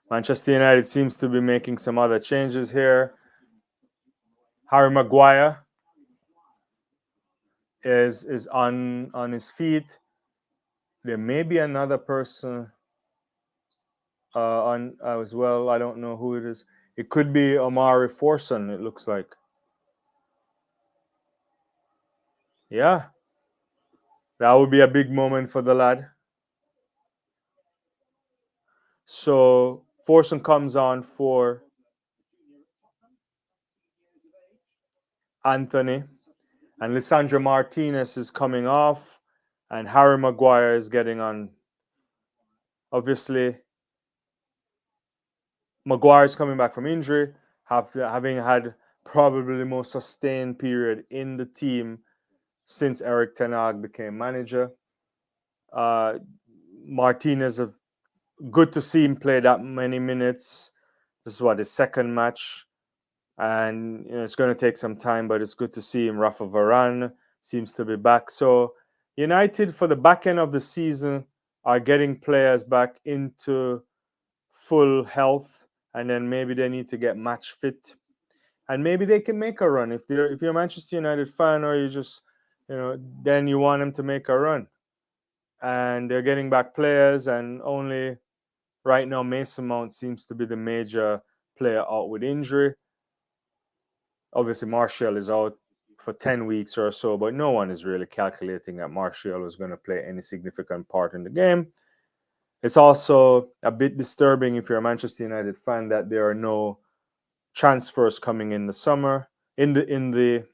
Manchester United seems to be making some other changes here. Harry Maguire is on his feet. There may be another person on as well. I don't know who it is. It could be Omari Forson. It looks like. Yeah, that would be a big moment for the lad. So Forson comes on for Anthony, and Lisandro Martinez is coming off, and Harry Maguire is getting on. Obviously, Maguire is coming back from injury, having had probably the most sustained period in the team since Eric Ten Hag became manager. Uh, Martinez, good to see him play that many minutes. This is his second match, and it's going to take some time, but it's good to see him. Rafa Varane seems to be back. So United, for the back end of the season, are getting players back into full health, and then maybe they need to get match fit, and maybe they can make a run. If you're a Manchester United fan, or you just then you want them to make a run, and they're getting back players, and only right now Mason Mount seems to be the major player out with injury. Obviously, Martial is out for 10 weeks or so, but no one is really calculating that Martial is going to play any significant part in the game. It's also a bit disturbing if you're a Manchester United fan that there are no transfers coming in the summer, in the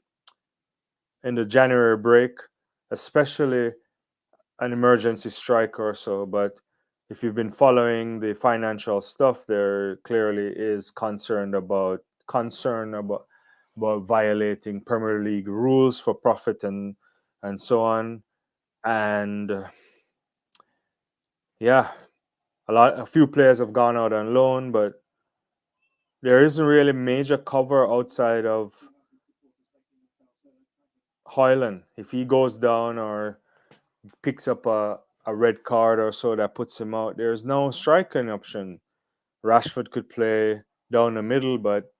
January break, especially an emergency striker or so. But if you've been following the financial stuff, there clearly is concern about violating Premier League rules for profit and so on. And yeah, a few players have gone out on loan, but there isn't really major cover outside of Hoyland. If he goes down or picks up a red card or so that puts him out, there's no striking option. Rashford could play down the middle, but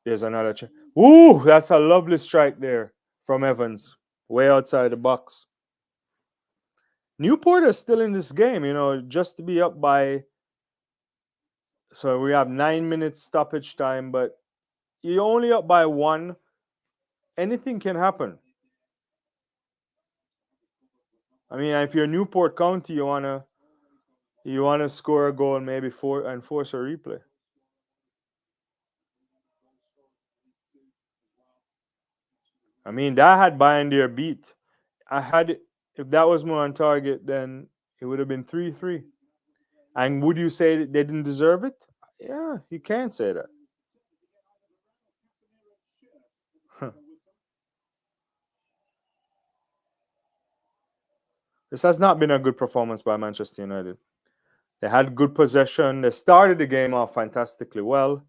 there's another. Ooh, that's a lovely strike there from Evans, way outside the box. Newport is still in this game, just to be up by. So we have 9 minutes stoppage time, but you're only up by one. Anything can happen. I mean, if you're Newport County, you wanna score a goal, maybe force a replay. I mean, that had Bayern beat. If that was more on target, then it would have been 3-3. And would you say that they didn't deserve it? Yeah, you can't say that. This has not been a good performance by Manchester United. They had good possession. They started the game off fantastically well.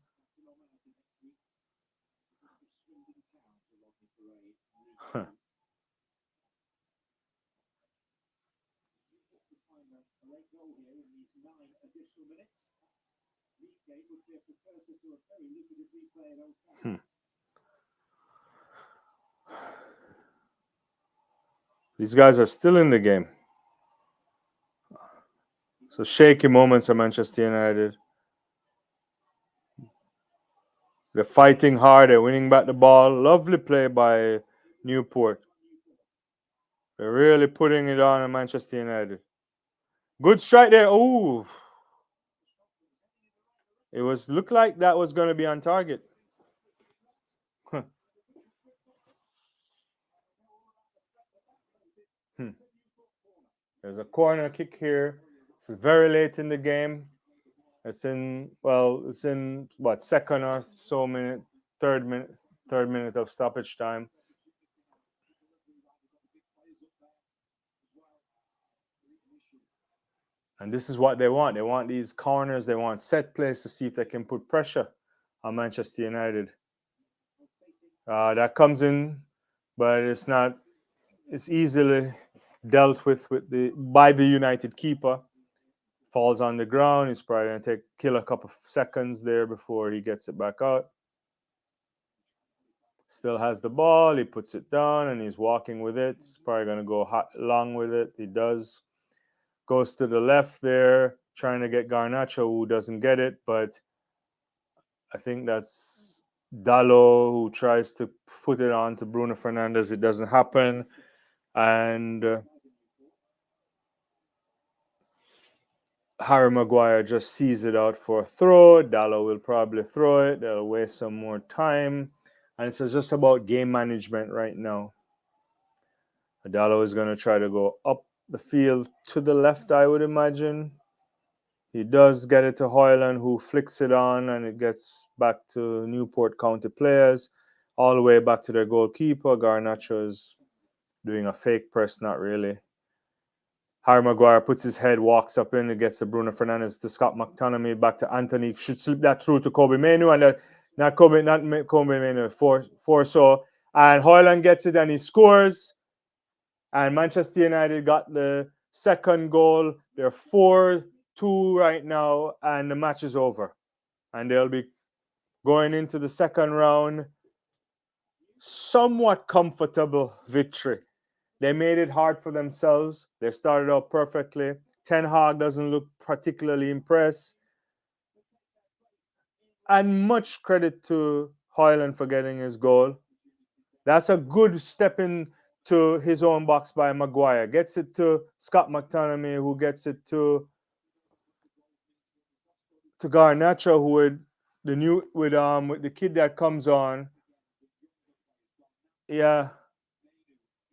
Hmm. These guys are still in the game. So shaky moments for Manchester United. They're fighting hard. They're winning back the ball. Lovely play by Newport. They're really putting it on Manchester United. Good strike there. Oh, it looked like that was going to be on target. There's a corner kick here. It's very late in the game. It's in what, second or so minute, third minute of stoppage time. And this is what they want. They want these corners. They want set plays to see if they can put pressure on Manchester United. That comes in, but it's not. It's easily dealt with by the United keeper. Falls on the ground. He's probably going to kill a couple of seconds there before he gets it back out. Still has the ball. He puts it down and he's walking with it. He's probably going to go long with it. He does. Goes to the left there, trying to get Garnacho, who doesn't get it. But I think that's Dallo who tries to put it on to Bruno Fernandes. It doesn't happen. And Harry Maguire just sees it out for a throw. Dallo will probably throw it. They'll waste some more time. And it's just about game management right now. Dallo is going to try to go up the field to the left, I would imagine. He does get it to Hoyland, who flicks it on, and it gets back to Newport County players, all the way back to their goalkeeper. Garnacho is doing a fake press, not really. Harry Maguire puts his head, walks up in, it gets to Bruno Fernandes, to Scott McTominay, back to Anthony. Should slip that through to Kobe Manu, and not Kobe Manu, for so. And Hoyland gets it and he scores. And Manchester United got the second goal. They're 4-2 right now, and the match is over. And they'll be going into the second round. Somewhat comfortable victory. They made it hard for themselves. They started out perfectly. Ten Hag doesn't look particularly impressed. And much credit to Hoyland for getting his goal. That's a good step into his own box by Maguire. Gets it to Scott McTominay, who gets it to Garnacho, who with the kid that comes on. Yeah,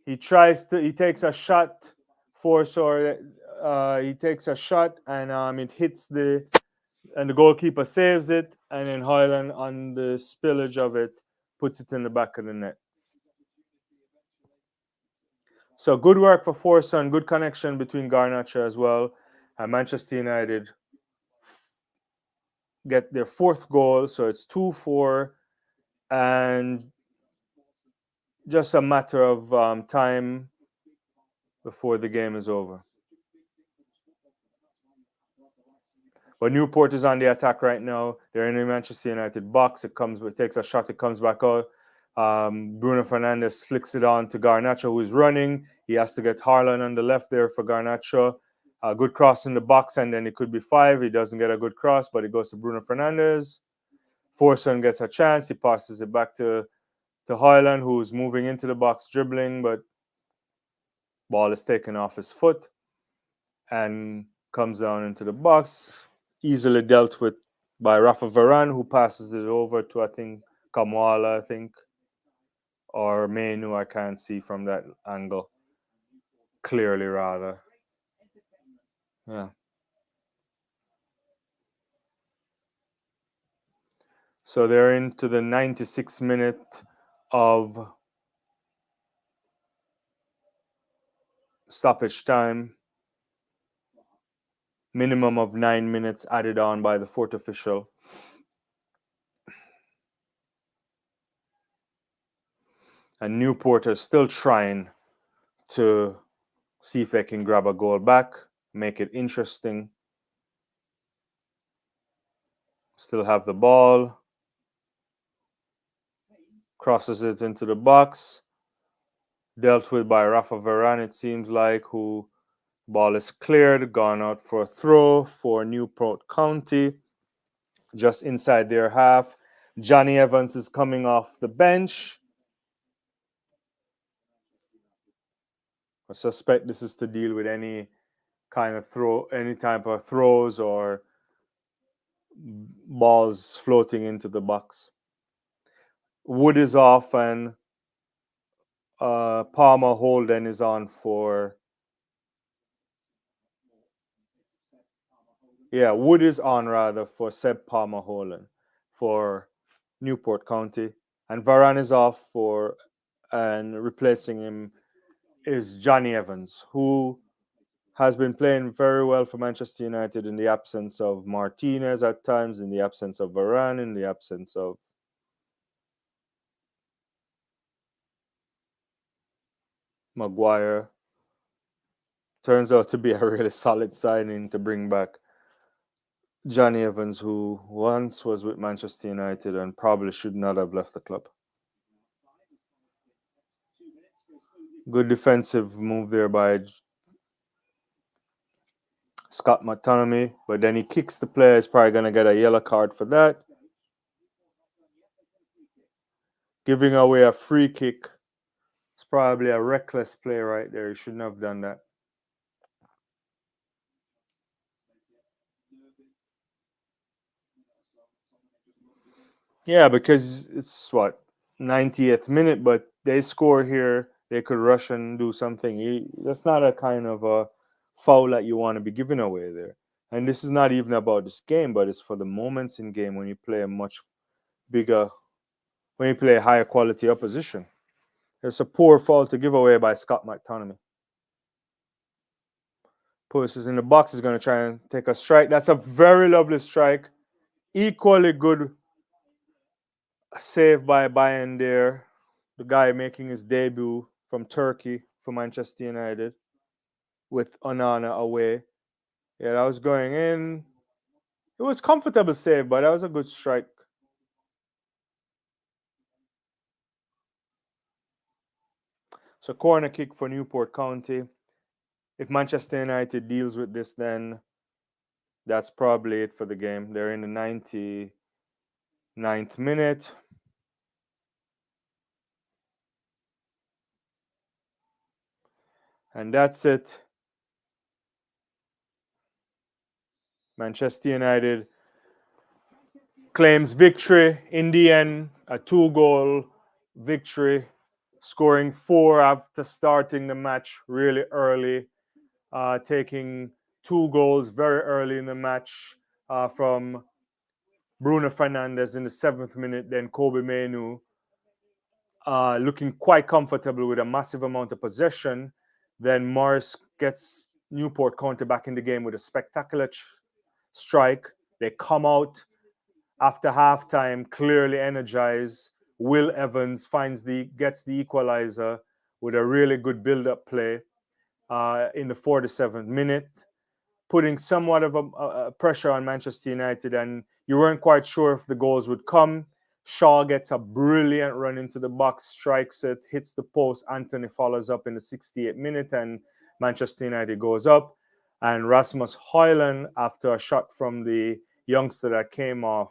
he takes a shot he takes a shot and it hits the goalkeeper saves it, and then Hoyland, on the spillage of it, puts it in the back of the net. So good work for Forson, good connection between Garnacho as well, and Manchester United get their fourth goal, so it's 2-4, and just a matter of time before the game is over. But Newport is on the attack right now. They're in the Manchester United box. It takes a shot. It comes back out. Bruno Fernandes flicks it on to Garnacho, who is running. He has to get Haaland on the left there for Garnacho. A good cross in the box, and then it could be 5. He doesn't get a good cross, but it goes to Bruno Fernandes. Forson gets a chance. He passes it back to Haaland, who's moving into the box, dribbling, but Ball is taken off his foot and comes down into the box. Easily dealt with by Rafa Varane, who passes it over to, I think, Kamwala, I think, or Mainu. I can't see from that angle clearly, rather. Yeah. So they're into the 96th minute of stoppage time. Minimum of 9 minutes added on by the fourth official. And Newport are still trying to see if they can grab a goal back, make it interesting. Still have the ball. Crosses it into the box. Dealt with by Rafa Varane, it seems like, who ball is cleared, gone out for a throw for Newport County. Just inside their half. Johnny Evans is coming off the bench. I suspect this is to deal with any type of throws or balls floating into the box. Wood is off and Palmer Holden is on for. Yeah, Wood is on rather for Seb Palmer Holden for Newport County, and Varane is off for, and replacing him is Johnny Evans, who has been playing very well for Manchester United in the absence of Martinez at times, in the absence of Varane, in the absence of Maguire. Turns out to be a really solid signing to bring back Johnny Evans, who once was with Manchester United and probably should not have left the club. Good defensive move there by Scott McTominay, but then he kicks the player. He's probably going to get a yellow card for that. Giving away a free kick. It's probably a reckless play right there. He shouldn't have done that. Yeah, because it's what, 90th minute, but they score here. They could rush and do something. That's not a kind of a foul that you want to be giving away there. And this is not even about this game, but it's for the moments in game when you play a much bigger, when you play a higher quality opposition. It's a poor foul to give away by Scott McTominay. Puss in the box, is going to try and take a strike. That's a very lovely strike. Equally good save by Bayern there. The guy making his debut from Turkey for Manchester United with Onana away. Yeah, that was going in. It was comfortable save, but that was a good strike. So corner kick for Newport County. If Manchester United deals with this, then that's probably it for the game. They're in the 99th minute. And that's it. Manchester United claims victory in the end, a 2-goal victory, scoring 4 after starting the match really early, taking 2 goals very early in the match from Bruno Fernandes in the 7th minute, then Kobe Mainu looking quite comfortable with a massive amount of possession. Then Morris gets Newport County back in the game with a spectacular strike. They come out after halftime, clearly energized. Will Evans gets the equalizer with a really good build-up play in the 47th minute, putting somewhat of a pressure on Manchester United, and you weren't quite sure if the goals would come. Shaw gets a brilliant run into the box, strikes it, hits the post. Anthony follows up in the 68th minute, and Manchester United goes up. And Rasmus Højlund, after a shot from the youngster that came on,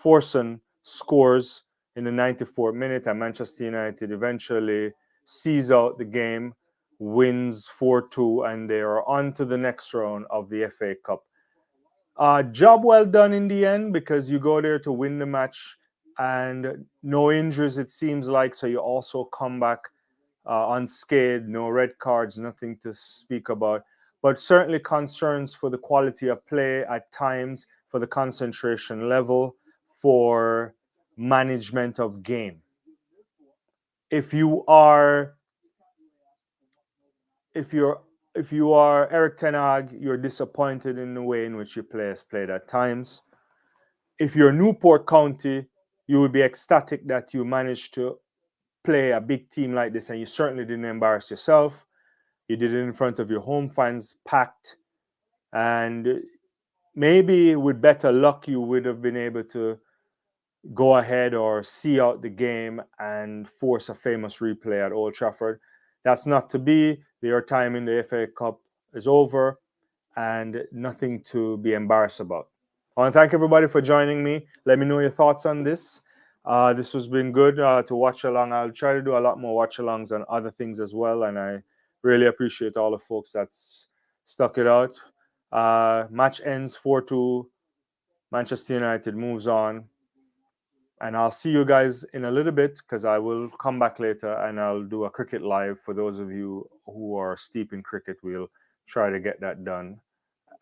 Forson scores in the 94th minute, and Manchester United eventually sees out the game, wins 4-2, and they are on to the next round of the FA Cup. Job well done in the end, because you go there to win the match and no injuries, it seems like. So you also come back unscathed, no red cards, nothing to speak about. But certainly concerns for the quality of play at times, for the concentration level, for management of game. If you are Eric Ten Hag, you're disappointed in the way in which your players played at times. If you're Newport County, you would be ecstatic that you managed to play a big team like this, and you certainly didn't embarrass yourself. You did it in front of your home fans, packed, and maybe with better luck, you would have been able to go ahead or see out the game and force a famous replay at Old Trafford. That's not to be. Your time in the FA Cup is over, and nothing to be embarrassed about. I want to thank everybody for joining me. Let me know your thoughts on this. This has been good to watch along. I'll try to do a lot more watch alongs and other things as well, and I really appreciate all the folks that's stuck it out. Match ends 4-2. Manchester United moves on. And I'll see you guys in a little bit, because I will come back later and I'll do a cricket live. For those of you who are steep in cricket, we'll try to get that done.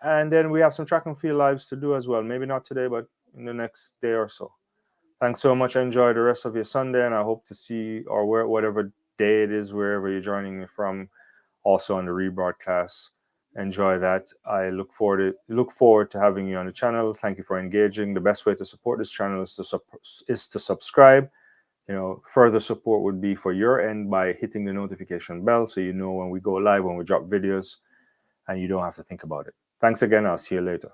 And then we have some track and field lives to do as well. Maybe not today, but in the next day or so. Thanks so much. Enjoy the rest of your Sunday, and I hope to see, or whatever day it is, wherever you're joining me from, also on the rebroadcast. Enjoy that. I look forward to having you on the channel. Thank you for engaging. The best way to support this channel is to subscribe. Further support would be for your end by hitting the notification bell, so you know when we go live, when we drop videos, and you don't have to think about it. Thanks again. I'll see you later.